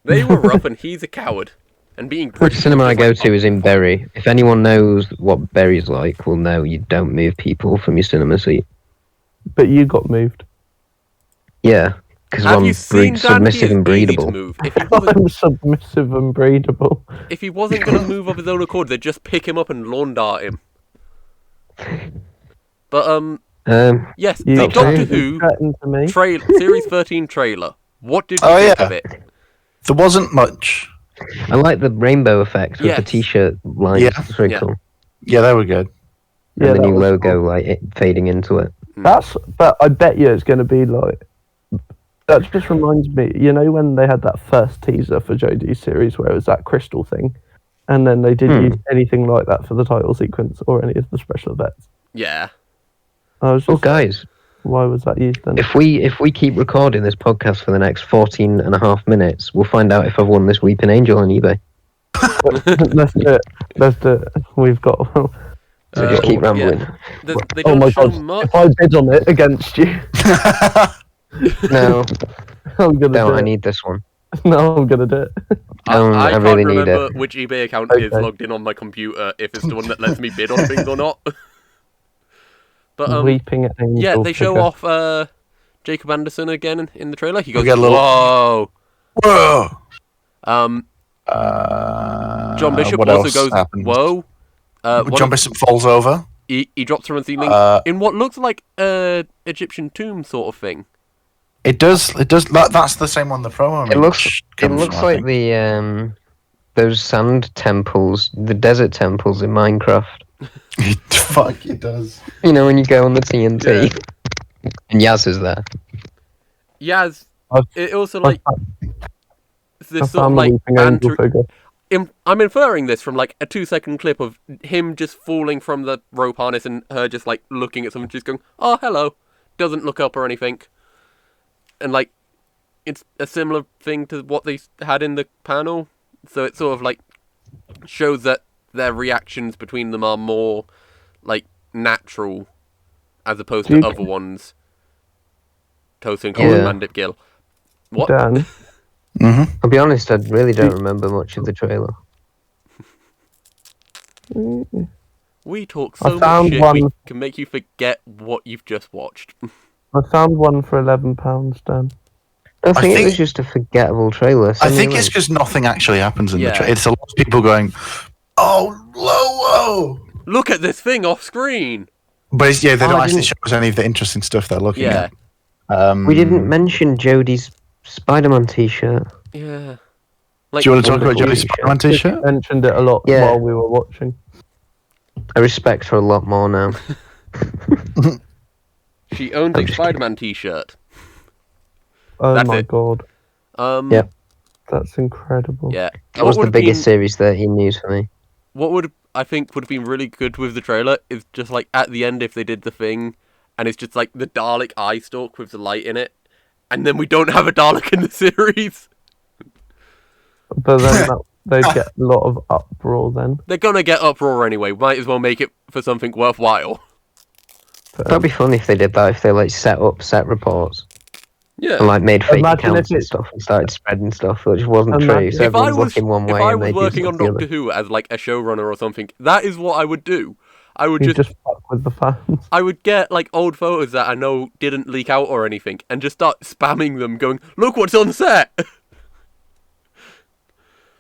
D: They were rough and he's a coward. And being
B: The
D: British
B: cinema I
D: is
B: go
D: like,
B: to is in Bury. If anyone knows what Bury's like, will know you don't move people from your cinema seat.
C: But you got moved.
B: Yeah, because
D: Have
B: I'm
D: you seen Dan?
B: submissive and
D: Easy to
B: breedable.
D: move. If he wasn't,
C: I'm submissive and breedable.
D: if he wasn't going to move of his own accord, they'd just pick him up and lawn dart him. But yes,
C: You
D: the Doctor
C: threatened
D: Who
C: to me.
D: Series 13 trailer. What did you
A: Oh,
D: think
A: yeah.
D: of it?
A: There wasn't much.
B: I like the rainbow effects with the
D: Yes.
B: t-shirt lines.
A: Yeah.
B: It's very
D: Yeah.
B: cool.
A: Yeah, they were good.
C: Yeah,
B: And the
C: that
B: new
C: was
B: logo,
C: cool.
B: like it fading into it.
C: But I bet you it's going to be like. That just reminds me, you know, when they had that first teaser for Jodie's series where it was that crystal thing, and then they didn't use anything like that for the title sequence or any of the special effects.
D: Yeah.
C: I was
B: Oh,
C: just like,
B: guys,
C: why was that used then?
B: if we keep recording this podcast for the next 14 and a half minutes, we'll find out if I've won this Weeping Angel on eBay.
C: Let's do it. Let's do it. We've got.
B: So just keep rambling.
D: They
C: Oh
D: don't
C: my
D: show
C: god!
D: much.
C: If I bid on it against you,
B: No,
C: I'm gonna
B: no,
C: do
B: I
C: it.
B: need this one.
C: No, I'm gonna do it.
D: I can't
B: really need
D: remember
B: it.
D: which eBay account is
C: Okay.
D: logged in on my computer, if it's the one that lets me bid on things or not. But
C: Weeping angel.
D: yeah, they show
C: figure.
D: off Jacob Anderson again in the trailer. He goes,
A: get a little-
D: "Whoa!"
A: Whoa!
D: John Bishop
A: what
D: also
A: else
D: goes,
A: happens?
D: "Whoa!" one
A: John
D: of-
A: Bishop falls over.
D: he drops from a ceiling in what looks like a Egyptian tomb sort of thing.
A: It does. That's the same one the promo.
B: It looks
A: comes
B: like
A: from, I think.
B: the those sand temples, the desert temples in Minecraft.
A: Fuck, it does.
B: You know when you go on the TNT, and Yaz is there.
D: Yaz,
C: I've-
D: it also like
C: I
D: this sort of
C: found the
D: like
C: weeping angel
D: banter.
C: figure.
D: I'm inferring this from like a 2-second clip of him just falling from the rope harness and her just like looking at someone, just going, "Oh, hello," doesn't look up or anything, and like it's a similar thing to what they had in the panel. So it sort of like shows that their reactions between them are more like natural as opposed to
C: Do you-
D: other ones. Tosin
B: Yeah.
D: and Bandit Gill. What?
C: Dan,
A: Mm-hmm.
B: I'll be honest, I really don't remember much of the trailer.
D: We talk
C: I
D: so much
C: found
D: shit
C: one-
D: we can make you forget what you've just watched.
C: I found one for £11, Dan.
B: I think it
A: think-
B: was just a forgettable trailer.
A: I
B: Send me
A: think
B: a
A: it's
B: link.
A: because nothing actually happens in
D: Yeah.
A: the trailer. It's a lot of people going, "Oh, whoa!"
D: Look at this thing off screen.
A: But they don't
B: I
A: actually
B: didn't-
A: show us any of the interesting stuff they're looking
D: Yeah,
A: at.
B: We didn't mention Jodie's Spider-Man t-shirt.
D: yeah. Like,
A: Do you want to talk about
B: Wonderful
A: Jodie's
B: t-shirt.
A: Spider-Man t-shirt?
C: Mentioned it a lot
B: Yeah.
C: while we were watching.
B: I respect her a lot more now.
D: she owns
B: I'm
D: a
B: just
D: Spider-Man T-shirt.
C: Oh
D: That's
C: my
D: it.
C: god,
B: Yeah.
C: that's incredible.
D: Yeah.
B: That was the
D: would've
B: biggest
D: been-
B: Series 13 news for me.
D: What would I think would have been really good with the trailer is just like at the end if they did the thing, and it's just like the Dalek eye stalk with the light in it, and then we don't have a Dalek in the series.
C: But then they'd get a lot of uproar then.
D: They're gonna get uproar anyway. Might as well make it for something worthwhile.
B: That'd be fun if they did that, if they like set up set reports
D: Yeah.
B: and like made fake
C: Imagine
B: accounts
C: if
B: and
C: it-
B: stuff and started spreading stuff that just wasn't
C: Imagine-
B: true. So
D: If I
B: everyone's
D: was
B: looking one way
D: if I
B: and they
D: was
B: do
D: working on
B: stuff the
D: Doctor
B: other.
D: Who as like a showrunner or something, that is what I would do. I would
C: You
D: just
C: just fuck with the fans.
D: I would get like old photos that I know didn't leak out or anything, and just start spamming them, going, "Look what's on set!"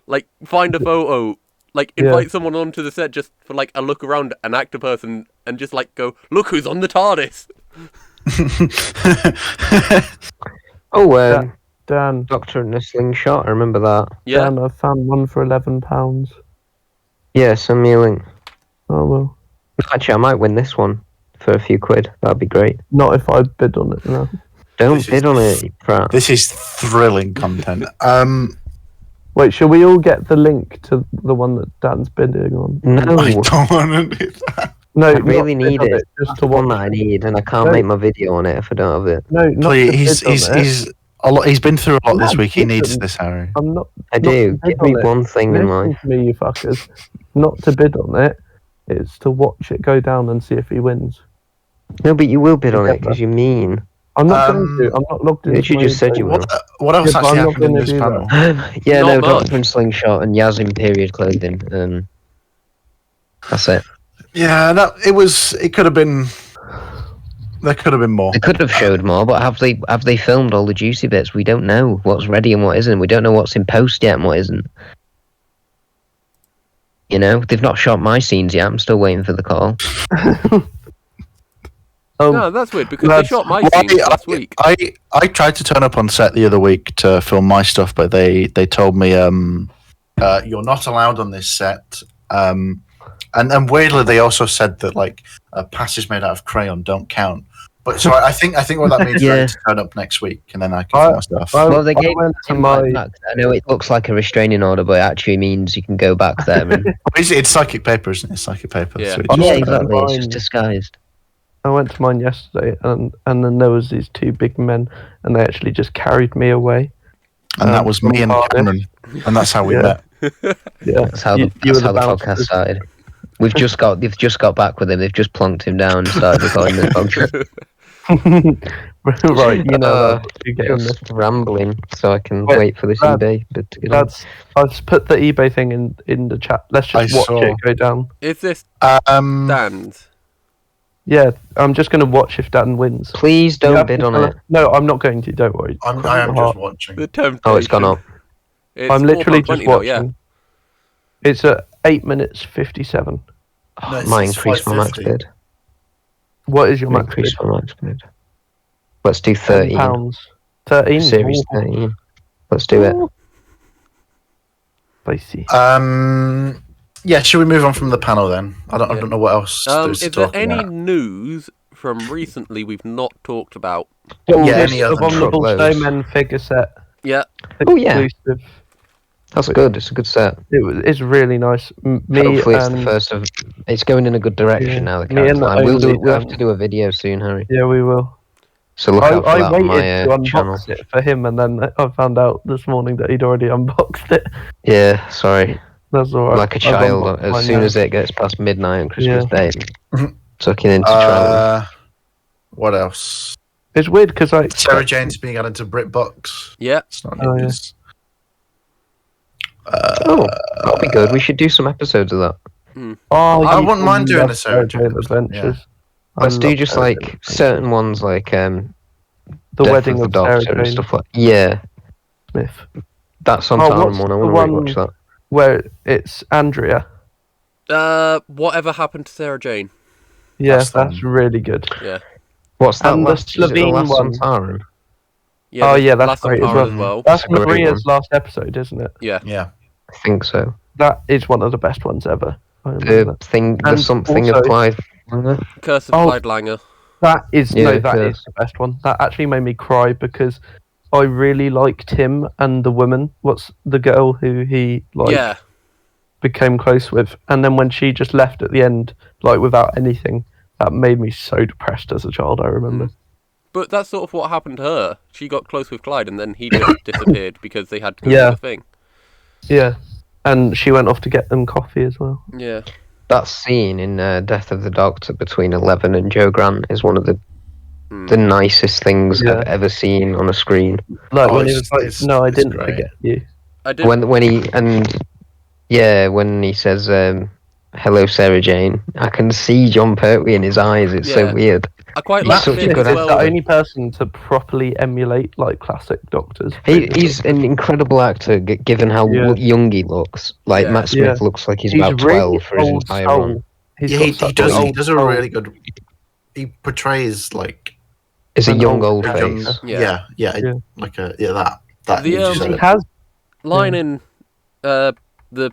D: Like find a photo, like invite someone onto the set just for like a look around, an actor person, and just like go, look who's on the TARDIS.
C: Dan,
B: Doctor in a Slingshot, I remember that.
D: Yeah.
C: Dan, I found one for £11.
B: Yeah, send me a link.
C: Oh well.
B: Actually, I might win this one for a few quid. That'd be great.
C: Not if I bid on it now.
B: Don't bid on it, you prat.
A: This is thrilling content.
C: Wait, shall we all get the link to the one that Dan's bidding on?
B: No,
A: I don't want to do that.
C: No,
B: I really
C: not bid
B: need
C: on
B: it.
C: Just
B: That's
C: to
B: the one
C: watch.
B: that I need, and I can't
C: No.
B: make my video on it if I don't have it.
C: No, not
A: Please,
C: to bid on it.
A: he's been through a lot this
C: No,
A: week. He
C: bid
A: needs
C: on-
A: this, Harry.
C: I'm not.
B: I
C: not
B: do.
C: to bid
B: Give me
C: on it.
B: one thing in
C: Listen
B: life.
C: to me, you fuckers. Not to bid on it. It's to watch it go down and see if he wins.
B: No, but you will bid on it
C: Together.
B: because you're mean.
C: I'm not going to. I'm not logged in.
B: You just said you will.
A: What else
C: Yeah, but
A: actually
C: I'm not
A: happened in
C: gonna
A: this
C: do
A: panel?
B: Yeah,
D: Not
B: no,
D: much.
B: Doctor in Slingshot and Yaz in period clothing. That's it.
A: Yeah, it could have been. There could have been more.
B: They could have showed more, but have they filmed all the juicy bits? We don't know what's ready and what isn't. We don't know what's in post yet and what isn't. You know, they've not shot my scenes yet. I'm still waiting for the call.
D: No, that's weird because they
C: Lads,
D: shot my
A: Well,
D: scenes last week.
A: I tried to turn up on set the other week to film my stuff, but they told me you're not allowed on this set. And weirdly, they also said that like passes made out of crayon don't count. But so I think what that means is I
B: Yeah.
A: need to turn up next week, and then I can film my stuff.
B: Well, they
C: I
B: gave
C: went to
B: him
C: my.
B: back. I know it looks like a restraining order, but it actually means you can go back there. And...
A: It's psychic paper, isn't it? It's psychic paper.
D: Yeah.
A: So it
C: Oh,
A: just-
B: yeah,
C: yeah,
B: exactly. It's just
C: mine.
B: disguised.
C: I went to mine yesterday, and then there was these two big men, and they actually just carried me away.
A: and that was me and
C: Cardiff.
A: Cameron, and that's how we
C: Yeah.
A: met.
C: Yeah,
B: That's how
C: You-
B: the,
C: you
B: that's
C: were
B: how
C: the
B: the
C: bouncers.
B: podcast started. They've just got back with him. They've just plonked him down and started recording the podcast.
C: right. You know, you get in
B: Just rambling, so I can
C: Wait,
B: wait for this
C: Brad,
B: eBay bid to get on.
C: I've put the eBay thing in the chat. Let's just
A: I
C: watch
A: saw.
C: it go down.
D: Is this
A: Um,
D: Dan's?
C: Yeah, I'm just going to watch if Dan wins.
B: Please
C: You
B: don't
C: have
B: bid
C: to
B: on
C: tell
B: it.
C: us- No, I'm not going to. Don't worry.
A: I am
C: Cross my
A: just
C: heart.
A: watching.
D: The temptation.
B: Oh, it's gone up.
D: It's
C: I'm literally just
D: £4.20 now,
C: watching.
D: yeah.
C: It's at 8 minutes 57.
B: Oh,
A: No, it's
B: might increase my max
A: 5.50.
B: bid.
C: What is your max
B: Increase
C: bid?
B: my max bid. Let's do 13.
C: £10. 13.
B: Series
C: Ooh,
B: 13. Let's do it.
C: ooh. Spicy.
A: Yeah, should we move on from the panel then? I don't know what else there's to
D: Is there
A: talk
D: any
A: about.
D: news from recently we've not talked about?
A: Yeah,
C: This
A: any other
C: Abominable
B: truckloads.
C: Snowmen figure set.
D: Yeah.
B: Oh, yeah.
C: Exclusive.
B: That's good. It's a good set.
C: It's really nice. Me
B: Hopefully it's the
C: and
B: first of... It's going in a good direction
C: Yeah.
B: now, the
C: Me and
B: character line.
C: Owen
B: We'll have
C: did,
B: to do a video soon, Harry.
C: yeah, we will.
B: So look out for
C: I
B: that on
C: waited
B: my
C: to unbox
B: channel.
C: it for him, and then I found out this morning that he'd already unboxed it.
B: Yeah, sorry.
C: That's all right.
B: Like a
C: I've
B: child,
C: unboxed
B: as
C: mine
B: soon
C: now.
B: as it gets past midnight on Christmas
C: Yeah.
B: Day, tucking into travel.
A: What else?
C: It's weird because
A: Sarah Jane's being added to BritBox.
D: Yeah.
A: It's not
C: Oh, yeah.
A: news.
B: Oh, that'll be good. We should do some episodes of that.
A: I
C: you
A: wouldn't mind doing
C: love
A: a Sarah Jane
C: Adventures. I
B: Let's do
C: love
B: just
C: Sarah
B: like
C: Jane.
B: certain ones, like
C: the
B: Death
C: wedding
B: of the
C: of Sarah
B: Doctor and
C: Jane
B: stuff like. Yeah,
C: Smith,
B: that's on
C: Oh,
B: Taran
C: what's
B: one. I
C: the
B: want to
C: one-
B: rewatch that.
C: where it's Andrea.
D: Whatever happened to Sarah Jane?
C: Yeah,
A: That's
C: that's,
A: the
C: really good.
D: Yeah.
B: What's that
C: And the
B: last? Is it the
C: Slovene
B: last on
C: one.
B: Taran?
D: Yeah.
C: Oh,
D: the
C: yeah, that's
D: Last on
C: great as
D: Taran
C: well.
D: as well.
C: That's
B: That's a great
C: Maria's
B: one.
C: last episode, isn't it?
D: Yeah.
A: Yeah.
B: I think so.
C: That is one of the best ones ever. I
B: The
C: remember that.
B: thing, the
C: And
B: something of
C: also-
B: Clive.
D: Curse of
C: Oh.
D: Clyde Langer.
C: That is
B: Yeah,
C: no, that
B: Curse.
C: is the best one. That actually made me cry because I really liked him and the woman. What's the girl who he
D: Yeah.
C: became close with, and then when she just left at the end, like without anything, that made me so depressed as a child. I remember.
D: But that's sort of what happened to her. She got close with Clyde and then he just disappeared because they had to go
C: Yeah.
D: do the thing.
C: Yeah, and she went off to get them coffee as well.
D: Yeah.
B: That scene in Death of the Doctor between Eleven and Joe Grant is one of the nicest things
C: Yeah.
B: I've ever seen on a screen.
C: Like
A: Oh,
C: when he
A: it's-
C: was like,
A: it's-
C: "No, I
A: it's
C: didn't
A: great.
C: forget you."
D: I did.
B: When he says hello Sarah Jane, I can see John Pertwee in his eyes. It's
D: Yeah.
B: so weird.
D: I quite
B: He's
D: like
B: such
D: the
B: a
D: bit
B: good
D: as
C: He's
B: actor.
C: the
D: well.
C: only person to properly emulate like classic Doctors.
B: He's an incredible actor, given how
C: Yeah.
B: young he looks. Like
D: Yeah.
B: Matt Smith
C: Yeah.
B: looks like he's
C: He's
B: about
C: really
B: 12 for his
C: old
B: entire
C: soul.
B: run.
C: He's
A: Yeah,
C: got
A: he
C: such
A: does.
C: an
A: He
C: old
A: does a
C: soul.
A: really good. He portrays like
B: It's a
C: An
B: young
C: old
B: old
A: young,
B: face.
D: Yeah.
C: Yeah.
A: like that.
D: The,
A: you just
D: um,
C: He
A: said.
C: has.
D: Line
C: Yeah.
D: in the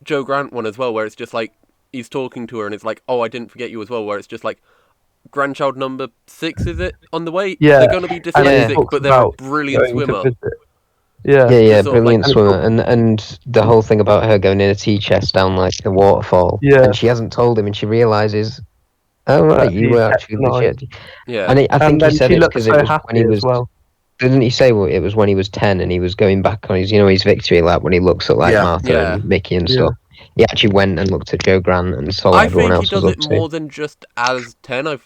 D: Joe Grant one as well, where it's just like he's talking to her and it's like, "Oh, I didn't forget you as well." Where it's just like, grandchild number 6, is it on the way?
C: Yeah.
D: They're going to be
C: And he
D: dyslexic,
C: talks
D: but they're a
C: about
D: brilliant
C: going to
D: swimmer.
C: visit. Yeah.
B: Yeah,
D: Sort of like-
B: brilliant
C: And
B: swimmer, and the whole thing about her going in a tea chest down like a waterfall,
C: Yeah.
B: and she hasn't told him, and she realizes, oh right,
C: That
B: you
C: he's
B: were actually
C: kept an eye.
B: legit.
D: Yeah,
B: And I think
C: And
B: he
C: then
B: said
C: she
B: it's
C: looks
B: because
C: so
B: it was
C: happy
B: when he was.
C: as well.
B: Didn't he say it was when he was 10 and he was going back on his, his victory lap when he looks at like
A: Yeah.
B: Martha
D: Yeah.
B: and Mickey and
C: Yeah.
B: stuff? He actually went and looked at Joe Grant and saw what
D: I
B: everyone
D: think he
B: else was
D: does
B: up
D: it
B: to.
D: more than just as 10. I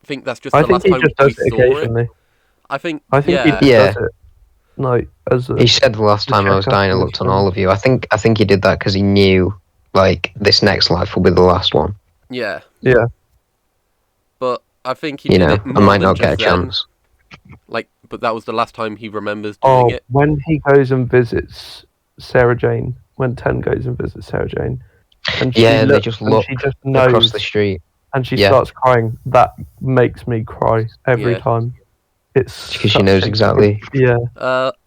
D: think that's just
C: I
D: the
C: think
D: last
C: he
D: time
C: just
D: we
C: does it
D: saw it.
C: occasionally.
D: I think
C: I think
D: yeah.
C: he
B: Yeah.
C: does it like as a.
B: He said the last
C: To
B: time I
C: check
B: was
C: up
B: dying, I
C: on his
B: looked on
C: friends.
B: all of you. I think he did that because he knew like this next life will be the last one.
D: Yeah,
C: Yeah.
D: but I think he
B: You
D: did
B: know,
D: it
B: I
D: more
B: might
D: than
B: not get a
D: just then.
B: chance.
D: Like, but that was the last time he remembers doing
C: Oh,
D: it.
C: when he goes and visits Sarah Jane, when 10 goes and visits Sarah Jane, and she
B: Yeah, and they
C: looks,
B: just
C: and
B: look
C: she just
B: across
C: knows,
B: the street
C: and she
B: Yeah.
C: starts crying. That makes me cry every
D: Yeah.
C: time. It's
B: because she
C: such
B: knows
C: a-
B: exactly.
C: Yeah.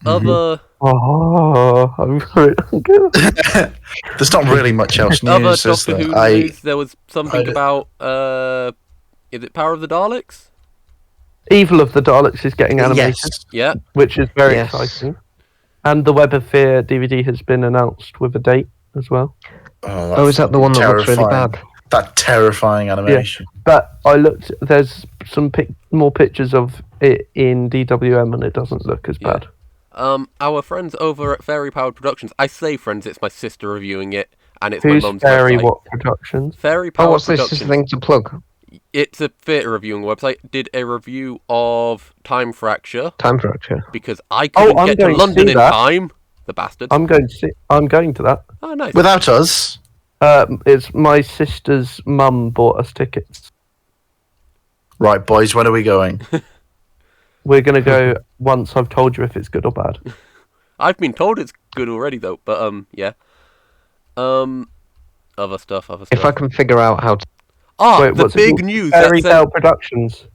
D: Other
C: Oh, I'm very good.
A: There's not really much else
D: other
A: news. Is
D: Doctor
A: there?
D: Who
A: I
D: news. There was something
A: I-
D: about is it Power of the Daleks?
C: Evil of the Daleks is getting animated,
A: yes.
D: Yeah.
C: which is very
B: Yes.
C: exciting. And the Web of Fear DVD has been announced with a date as well.
B: Oh, is that the one that looks really
A: terrifying.
B: bad?
A: That terrifying animation.
C: But I looked. There's some more pictures of it in DWM, and it doesn't look as
D: Yeah.
C: bad.
D: Our friends over at Fairy Powered Productions. I say friends, it's my sister reviewing it, and it's
C: Who's
D: my mum's
C: Fairy
D: website.
C: What Productions?
D: Fairy
B: Oh,
D: Powered
B: what's this
D: Productions.
B: thing to plug?
D: It's a theatre reviewing website. Did a review of Time Fracture
B: Time Fracture.
D: because I couldn't
C: I'm
D: get to
C: going to
D: London
C: see
D: in
C: that.
D: time. The bastards.
C: I'm going to that.
D: Oh, nice.
A: Without us,
C: It's my sister's mum bought us tickets.
A: right, boys? When are we going?
C: We're gonna go once I've told you if it's good or bad.
D: I've been told it's good already though. But yeah. Other stuff.
B: If I can figure out how to.
C: Wait,
D: The
C: what's it
D: big
C: called?
D: news.
C: Fairy
D: That's
C: Tale Productions.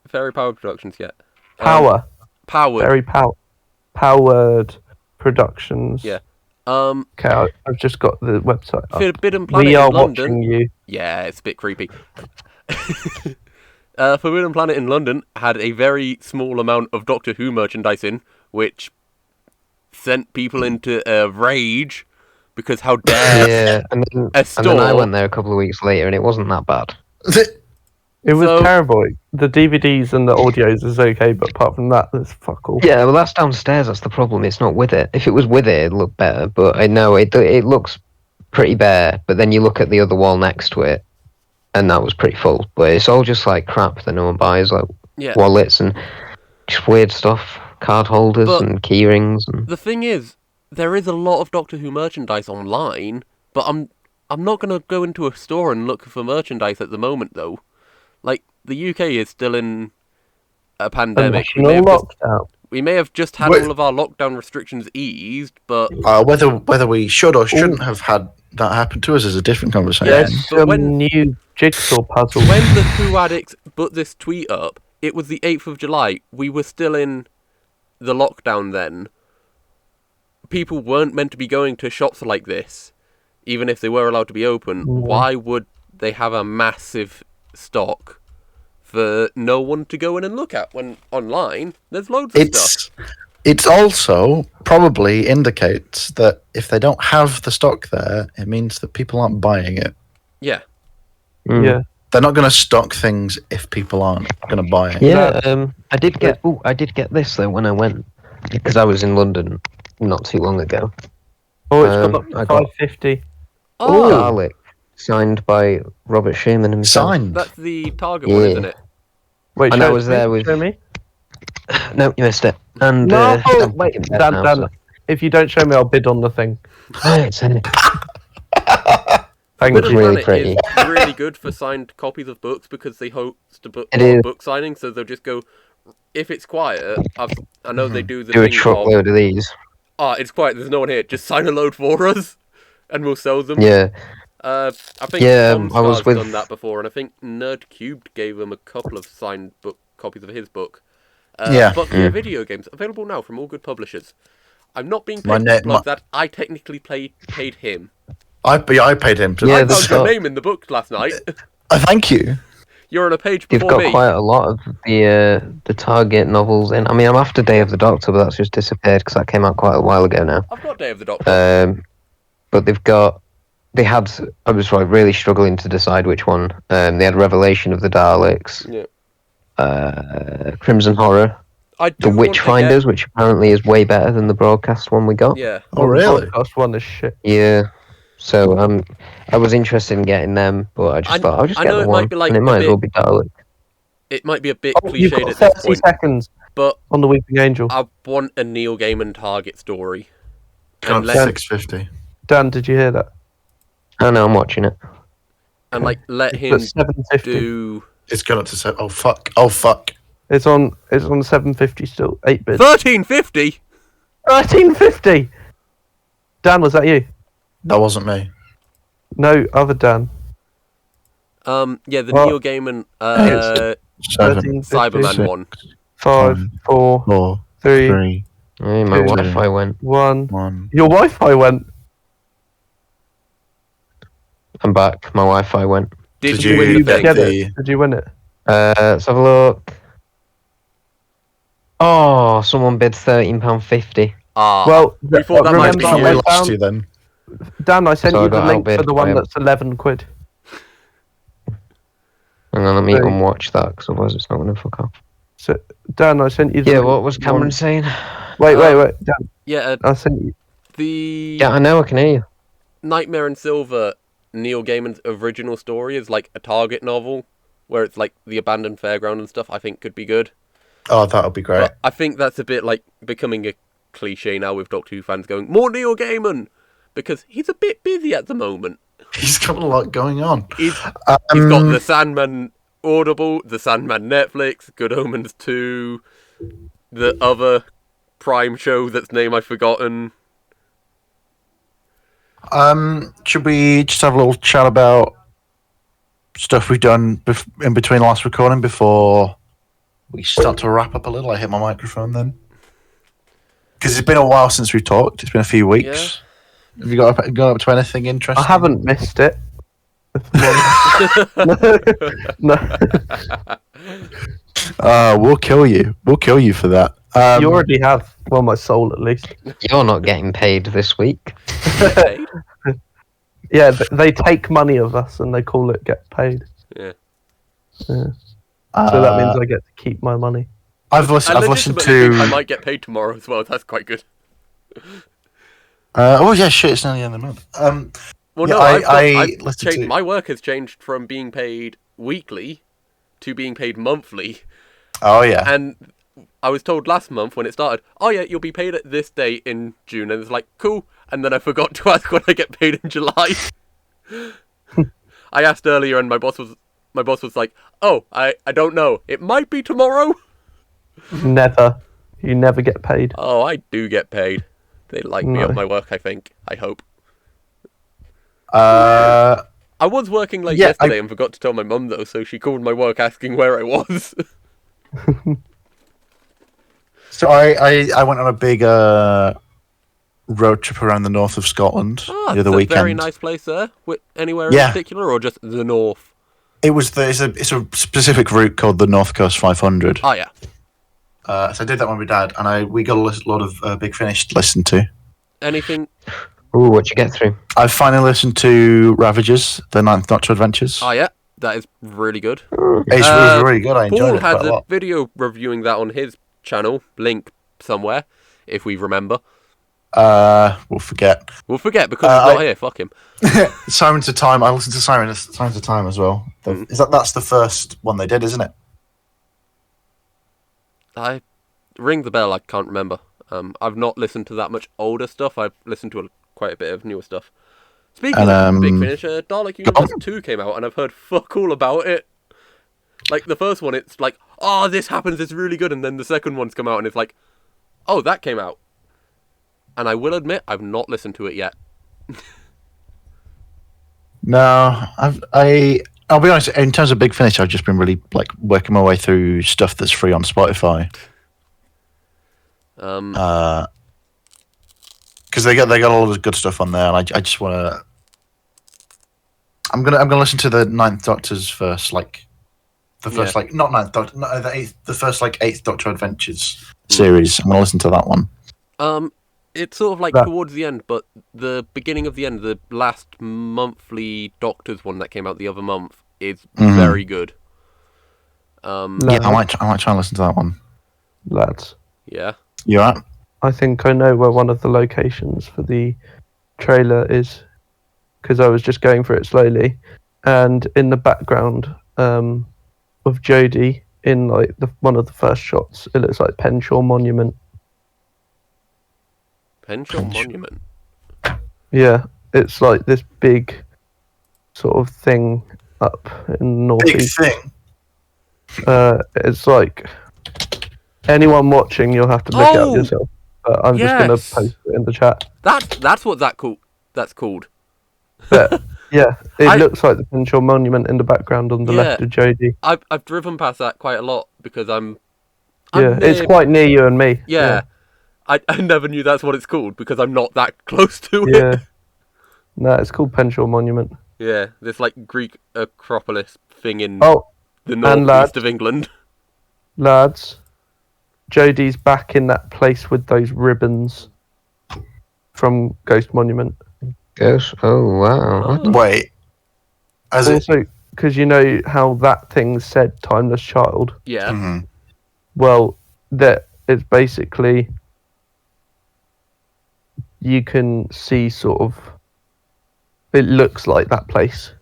D: Fairy Powered Productions. Yeah.
C: Power.
D: Powered.
C: Fairy Powered Productions.
D: Yeah.
C: Okay, I've just got the website up.
D: Forbidden Planet
C: We are
D: in London.
C: watching you.
D: Yeah, it's a bit creepy. Forbidden Planet in London had a very small amount of Doctor Who merchandise in, which sent people into a rage because how dare
B: Yeah, and then I
D: store-
B: went there a couple of weeks later, and it wasn't that bad.
C: It was
D: So-
C: terrible. The DVDs and the audios is okay, but apart from that, there's fuck all.
B: Yeah, well, that's downstairs. That's the problem. It's not with it. If it was with it, it'd look better. But I know it looks pretty bare. But then you look at the other wall next to it, and that was pretty full. But it's all just like crap that no one buys, like
D: Yeah.
B: wallets and just weird stuff, card holders
D: But-
B: and key rings. And
D: The thing is, there is a lot of Doctor Who merchandise online, but I'm not gonna go into a store and look for merchandise at the moment though. Like the UK is still in a
C: A
D: pandemic.
C: national lockdown.
D: We may have just had
A: Wait.
D: all of our lockdown restrictions eased, but
A: Whether we should or shouldn't have had that happen to us is a different conversation.
D: Yeah.
C: There's
D: but
C: some
D: when-
C: new jigsaw puzzle.
D: when the Who Addicts put this tweet up, it was the 8th of July. We were still in the lockdown then. People weren't meant to be going to shops like this, even if they were allowed to be open. Why would they have a massive stock for no one to go in and look at when online there's loads of stuff?
A: It's also probably indicates that if they don't have the stock there, it means that people aren't buying it.
D: Yeah.
C: Yeah.
A: They're not going to stock things if people aren't going to buy it.
B: yeah, I did get this though when I went because I was in London not too long ago.
C: Oh, it's gone up
B: I
C: to
B: got-
C: 550.
D: Oh,
B: Dalek, signed by Robert Sherman himself.
A: Signed.
D: that's the Target one,
B: Yeah.
D: isn't it?
C: Wait,
B: And I
C: show
B: was
C: me,
B: there with-
C: Show me.
B: No, you missed it. And
C: No,
B: I'm
C: wait,
B: thinking better
C: Dan,
B: now,
C: Dan.
B: so-
C: If you don't show me, I'll bid on the thing.
B: Right, send it.
C: Thank
B: Looks
C: you.
B: really
D: Planet
B: pretty.
D: is really good for signed copies of books because they host a book,
B: It is.
D: book signing, so they'll just go. If it's quiet, I know they do the
B: Do a
D: thing of,
B: truckload of these.
D: it's quiet, there's no one here, just sign a load for us, and we'll sell them.
B: Yeah.
D: I think
B: Yeah,
D: Tom
B: I was
D: Star's
B: with-
D: done that before, and I think Nerd Cubed gave him a couple of signed book copies of his book.
A: Yeah.
D: But for video games, available now from all good publishers. I'm not being
A: My
D: paid
A: ne-
D: to plug that. I technically paid him.
A: I paid him.
B: Yeah,
D: I
B: they've
D: found your
B: got-
D: name in the book last night.
A: Thank you.
D: You're on a page
B: You've
D: before
B: got
D: me.
B: quite a lot of the Target novels in. I mean, I'm after Day of the Doctor, but that's just disappeared because that came out quite a while ago now.
D: I've got Day of the Doctor.
B: But I was like really struggling to decide which one. They had Revelation of the Daleks, Crimson Horror,
D: I do
B: The
D: want to
B: Witchfinders, which apparently is way better than the broadcast one we got.
D: Yeah.
A: Oh, really?
C: Podcast one is shit.
B: Yeah. So I was interested in getting them, but I just thought I'll just
D: I
B: get
D: know
B: the
D: it
B: one,
D: might be, like,
B: and it
D: a
B: might as
D: bit-
B: well be Dalek.
D: It might be a bit
C: Oh, you've
D: cliched
C: got
D: at this
C: 30
D: point,
C: seconds
D: but
C: on the Weeping Angel.
D: I want a Neil Gaiman Target story.
A: Gone
D: And
A: up to
D: let,
A: 650.
C: Dan, did you hear that?
B: I know, I'm watching it.
D: and like let
C: It's
D: him
C: at 750.
D: do
A: It's gone up to 7. Oh fuck! Oh fuck!
C: It's on 750 still. 8 bit.
D: 1350.
C: 1350. Dan, was that you?
A: That wasn't me.
C: No, other Dan.
D: Yeah, the
C: Well,
D: Neil Gaiman
A: 7,
C: 1350.
D: Cyberman
A: Six.
D: one.
C: 5, 4,
A: 4,
C: 3,
A: 3,
B: Hey, my
C: Two.
B: Wi-Fi went.
C: 1.
A: 1.
C: Your Wi-Fi went.
B: I'm back. My Wi-Fi went.
D: Did
A: Did
D: you win
A: you
D: the
A: get
D: thing?
C: Get
A: the-
C: it? Did you win it?
B: Let's have a look. Oh, someone bid £13.50.
D: Ah,
C: Well,
D: we thought that might
C: remember
D: be
A: I
D: you.
C: I
A: lost
C: found,
A: you then.
C: Dan, I sent
B: So I
C: you the
B: got
C: link for
B: outbid
C: the
B: by
C: one
B: him.
C: that's 11 quid.
B: Hang on, let me
C: Sorry.
B: unwatch that, because otherwise it's not going to fuck off.
C: So, Dan, I sent you the
B: Yeah,
C: link
B: what was
C: for the
B: Cameron
C: one-
B: saying?
C: Wait, Dan,
D: yeah,
C: I sent you.
D: the
B: Yeah, I know, I can hear you.
D: Nightmare in Silver, Neil Gaiman's original story is like a Target novel, where it's like the abandoned fairground and stuff. I think could be good.
A: Oh, that would be great.
D: But I think that's a bit like becoming a cliche now with Doctor Who fans going, more Neil Gaiman! Because he's a bit busy at the moment.
A: He's got a lot going on.
D: He's got The Sandman Audible, The Sandman Netflix, Good Omens 2, the other Prime show that's name I've forgotten.
A: Should we just have a little chat about stuff we've done in between the last recording before we start to wrap up a little? I hit my microphone then. Because it's been a while since we've talked. It's been a few weeks. Have you got up to anything interesting?
C: I haven't missed it. No,
A: We'll kill you. We'll kill you for that.
C: you already have. Well, my soul at least.
B: You're not getting paid this week.
D: Paid?
C: Yeah, they take money of us and they call it get paid.
D: Yeah.
C: So that means I get to keep my money.
A: I've
D: I
A: listened
D: legitimately think I
A: to.
D: might get paid tomorrow as well. That's quite good.
A: Oh yeah, shit! It's nearly the end of the month.
D: Well,
A: Yeah,
D: no,
A: I
D: I've
A: listened
D: changed.
A: to-
D: My work has changed from being paid weekly to being paid monthly.
A: Oh yeah.
D: And I was told last month when it started, oh yeah, you'll be paid at this date in June. And it's like, cool. And then I forgot to ask when I get paid in July. I asked earlier and my boss was like, oh, I don't know. It might be tomorrow.
C: Never. You never get paid.
D: Oh, I do get paid. They like me
C: No.
D: at my work, I think. I hope.
A: Uh,
D: I was working late
A: Yeah,
D: yesterday and forgot to tell my mum though, so she called my work asking where I was.
A: so I went on a big road trip around the north of Scotland the
D: It's
A: other
D: a
A: weekend.
D: very nice place there. Anywhere in
A: Yeah.
D: particular, or just the north?
A: It was it's a specific route called the North Coast 500.
D: Oh yeah.
A: So I did that one with Dad, and we got a lot of Big Finish to listen to.
D: Anything?
B: Ooh, what'd you get through?
A: I finally listened to Ravagers, the Ninth Doctor Adventures.
D: Oh yeah, that is really good.
A: It was really good. I enjoyed
D: Paul
A: it
D: has
A: quite a
D: a
A: lot.
D: video reviewing that on his channel. Link somewhere, if we remember.
A: We'll forget.
D: We'll forget because he's not here. Fuck him.
A: Simon to Time. I listened to Simon to Time as well. That's the first one they did, isn't it?
D: I ring the bell. I can't remember. I've not listened to that much older stuff. I've listened to quite a bit of newer stuff. Speaking of Big Finish, Dalek Universe 2 came out, and I've heard fuck all about it. Like, the first one, it's like, oh, this happens, it's really good, and then the second one's come out, and it's like, oh, that came out. And I will admit, I've not listened to it yet.
A: No, I'll be honest. In terms of Big Finish, I've just been really like working my way through stuff that's free on Spotify. Because they got all the good stuff on there, and I just want to. I'm gonna listen to the Ninth Doctor's first, like the first, like not Ninth Doctor, no, the first like Eighth Doctor Adventures series. I'm gonna listen to that one.
D: It's sort of like towards the end, but the beginning of the end, the last monthly Doctors one that came out the other month is very good.
A: Yeah, I might try and listen to that one.
C: Lads.
D: Yeah.
A: You alright?
C: I think I know where one of the locations for the trailer is, because I was just going through it slowly, and in the background of Jodie, in like one of the first shots, it looks like Penshaw Monument.
D: Penshaw Monument?
C: Yeah, it's like this big sort of thing up in the northeast.
A: Big thing.
C: It's like anyone watching, you'll have to look it up yourself. But I'm just gonna post it in the chat.
D: That's what that's called.
C: But, yeah, it looks like the Penshaw Monument in the background on the left of Jodie.
D: I've driven past that quite a lot because I'm
C: it's quite near you and me.
D: Yeah. I never knew that's what it's called because I'm not that close to it.
C: Yeah. No, it's called Penshaw Monument.
D: Yeah, this like Greek Acropolis thing in
C: the
D: northeast of England.
C: Lads, Jodie's back in that place with those ribbons from Ghost Monument.
B: Ghost? Oh, wow.
A: Wait.
C: Also, because you know how that thing said Timeless Child?
D: Yeah.
A: Mm-hmm.
C: Well, that it's basically... You can see sort of... It looks like that place.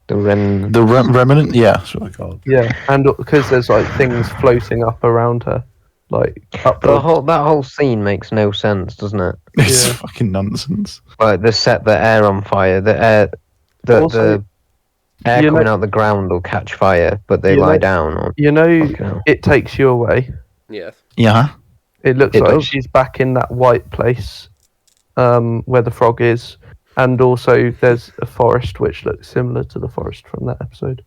B: The Remnant?
A: Yeah, that's what I call it.
C: Yeah, and because there's like things floating up around her. Like, up
B: that whole scene makes no sense, doesn't it?
A: It's fucking nonsense.
B: Like, the set the air on fire, the air coming out the ground will catch fire, but they lie down. Or,
C: it takes you away.
D: Yes.
A: Yeah.
C: It looks like she's back in that white place where the frog is. And also there's a forest which looks similar to the forest from that episode.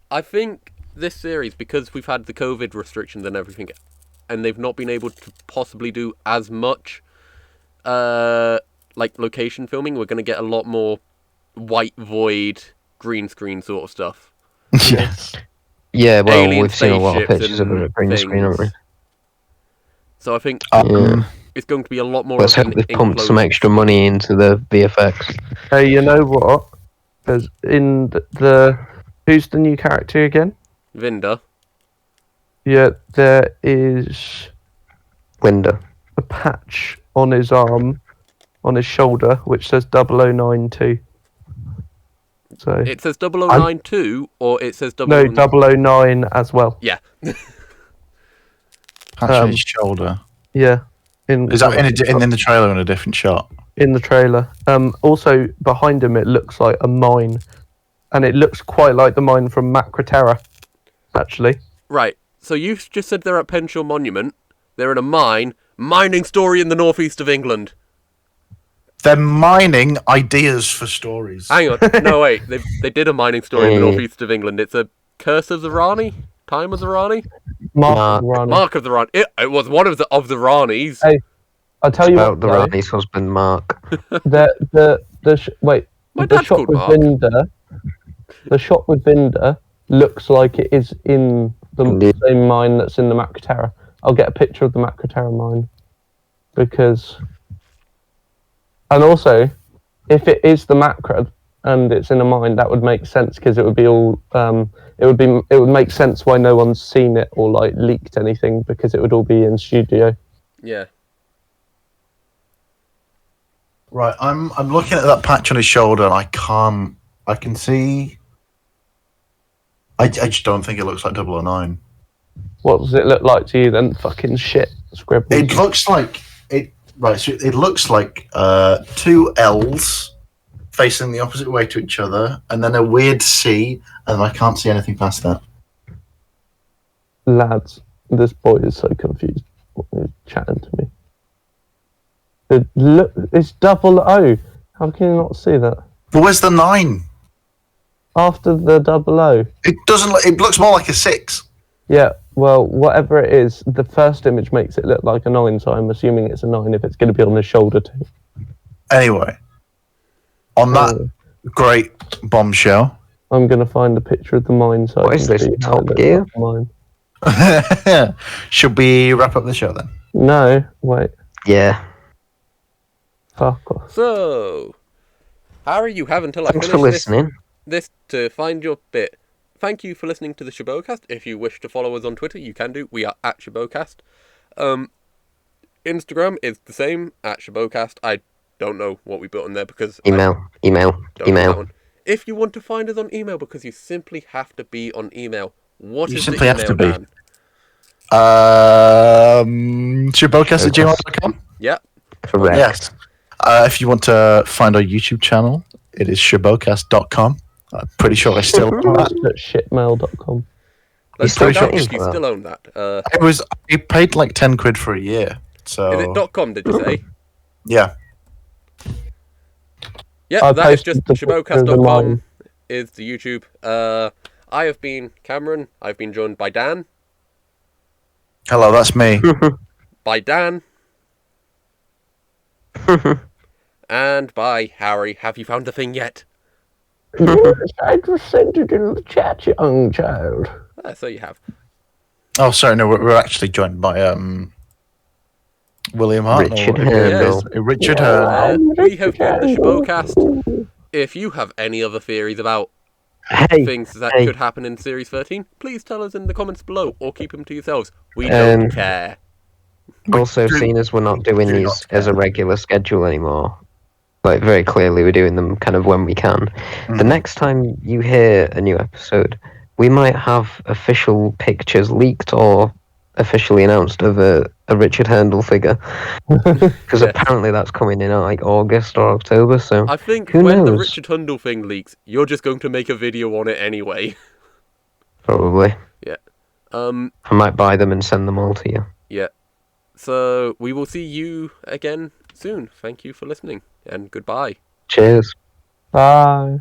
D: I think this series, because we've had the COVID restrictions and everything, and they've not been able to possibly do as much like location filming, we're going to get a lot more white void, green screen sort of stuff.
A: Yes.
B: Yeah, well,
D: Alien
B: we've seen a lot of
D: spaceships
B: pictures of
D: and
B: a green screen, haven't we?
D: So I think it's going to be a lot more.
B: Let's hope they've pumped some extra money into the VFX.
C: Hey, you know what? There's in the who's the new character again?
D: Vinda.
C: Yeah, there is
B: Linda.
C: a patch on his arm, on his shoulder, which says 0092. So
D: it says 0092, or it says
C: 009 as well.
D: Yeah.
A: Patch on his shoulder.
C: Yeah.
A: Is that in the trailer in a different shot?
C: In the trailer. Also, behind him, it looks like a mine. And it looks quite like the mine from Macroterra, actually.
D: Right. So you just said they're at Penshaw Monument. They're in a mining story in the northeast of England.
A: They're mining ideas for stories.
D: Hang on. No, wait. They did a mining story in the northeast of England. It's a Curse of the Rani? Time of the Rani? Mark of the Rani. It was one of the Ranis.
C: Hey, I'll tell you
B: about the Rani's husband, Mark.
C: The shot with
D: Mark.
C: Vinda. The shot with Vinda looks like it is in the same mine that's in the Macroterra. I'll get a picture of the Macroterra mine because, and also, if it is the Macro and it's in a mine, that would make sense because it would be all. It would make sense why no one's seen it or like leaked anything because it would all be in studio.
D: Yeah.
A: Right, I'm looking at that patch on his shoulder and I can see. I just don't think it looks like 009.
C: What does it look like to you then? Fucking shit scribble.
A: It looks like it. Right, so it looks like two L's facing the opposite way to each other, and then a weird C, and I can't see anything past that.
C: Lads, this boy is so confused. He's chatting to me. It's 00. How can you not see that?
A: But where's the 9?
C: After the 00.
A: It doesn't. It looks more like a 6.
C: Yeah, well, whatever it is, the first image makes it look like a 9, so I'm assuming it's a 9 if it's going to be on the shoulder too.
A: Anyway, on that great bombshell,
C: I'm going to find a picture of the mine so
B: What
C: I
B: is
C: can
B: this,
C: see how
B: Top
C: it looks
B: Gear?
C: like a mine.
A: should we wrap up the show then?
C: No, wait,
B: Yeah.
C: fuck off.
D: So, Harry, you have until I
B: Thanks
D: finish
B: for listening.
D: this to find your bit. Thank you for listening to the Shobocast. If you wish to follow us on Twitter, you can do. We are at Shobocast. Instagram is the same, at Shobocast. I don't know what we put on there because
B: Email.
D: don't know that one. If you want to find us on email, because you simply have to be on email. What
A: You
D: is
A: simply
D: the
A: have
D: email,
A: to be.
D: Dan?
A: Shobocast@gmail.com.
D: Yeah.
B: Correct.
A: Yes. If you want to find our YouTube channel, it is shobocast.com. I'm pretty sure I still own that.
C: At shitmail.com.
D: Let's
B: still
D: find out
B: paying
D: if you
B: for that?
D: still own that.
A: I paid like 10 quid for a year. So
D: Is it .com, did you say?
A: yeah.
D: Yeah,
C: I
D: that is just
C: posted the picture of the
D: shobocast.com
C: mine.
D: is the YouTube. I have been Cameron. I've been joined by Dan.
A: Hello, that's me.
D: By Dan. And by Harry. Have you found the thing yet?
C: Yes, I just sent it in the chat, young child.
D: So you have.
A: Oh, sorry, no, we're actually joined by William Hart.
B: Richard
A: or-
B: Handel.
A: Richard
C: Yeah.
A: Hurdle.
D: We have been the Shobocast. If you have any other theories about
B: Hey,
D: things that
B: hey.
D: could happen in Series 13, please tell us in the comments below or keep them to yourselves. We don't care.
B: Also, seeing as we're not doing
A: do
B: these
A: not
B: as a regular schedule anymore, like very clearly we're doing them kind of when we can. The next time you hear a new episode, we might have official pictures leaked or officially announced of a Richard Handel figure. Because
D: Yeah.
B: apparently that's coming in like August or October, so
D: I think
B: who
D: when the
B: knows?
D: Richard Hundle thing leaks, you're just going to make a video on it anyway.
B: Probably.
D: Yeah.
B: I might buy them and send them all to you.
D: Yeah. So we will see you again soon. Thank you for listening and goodbye.
B: Cheers.
C: Bye.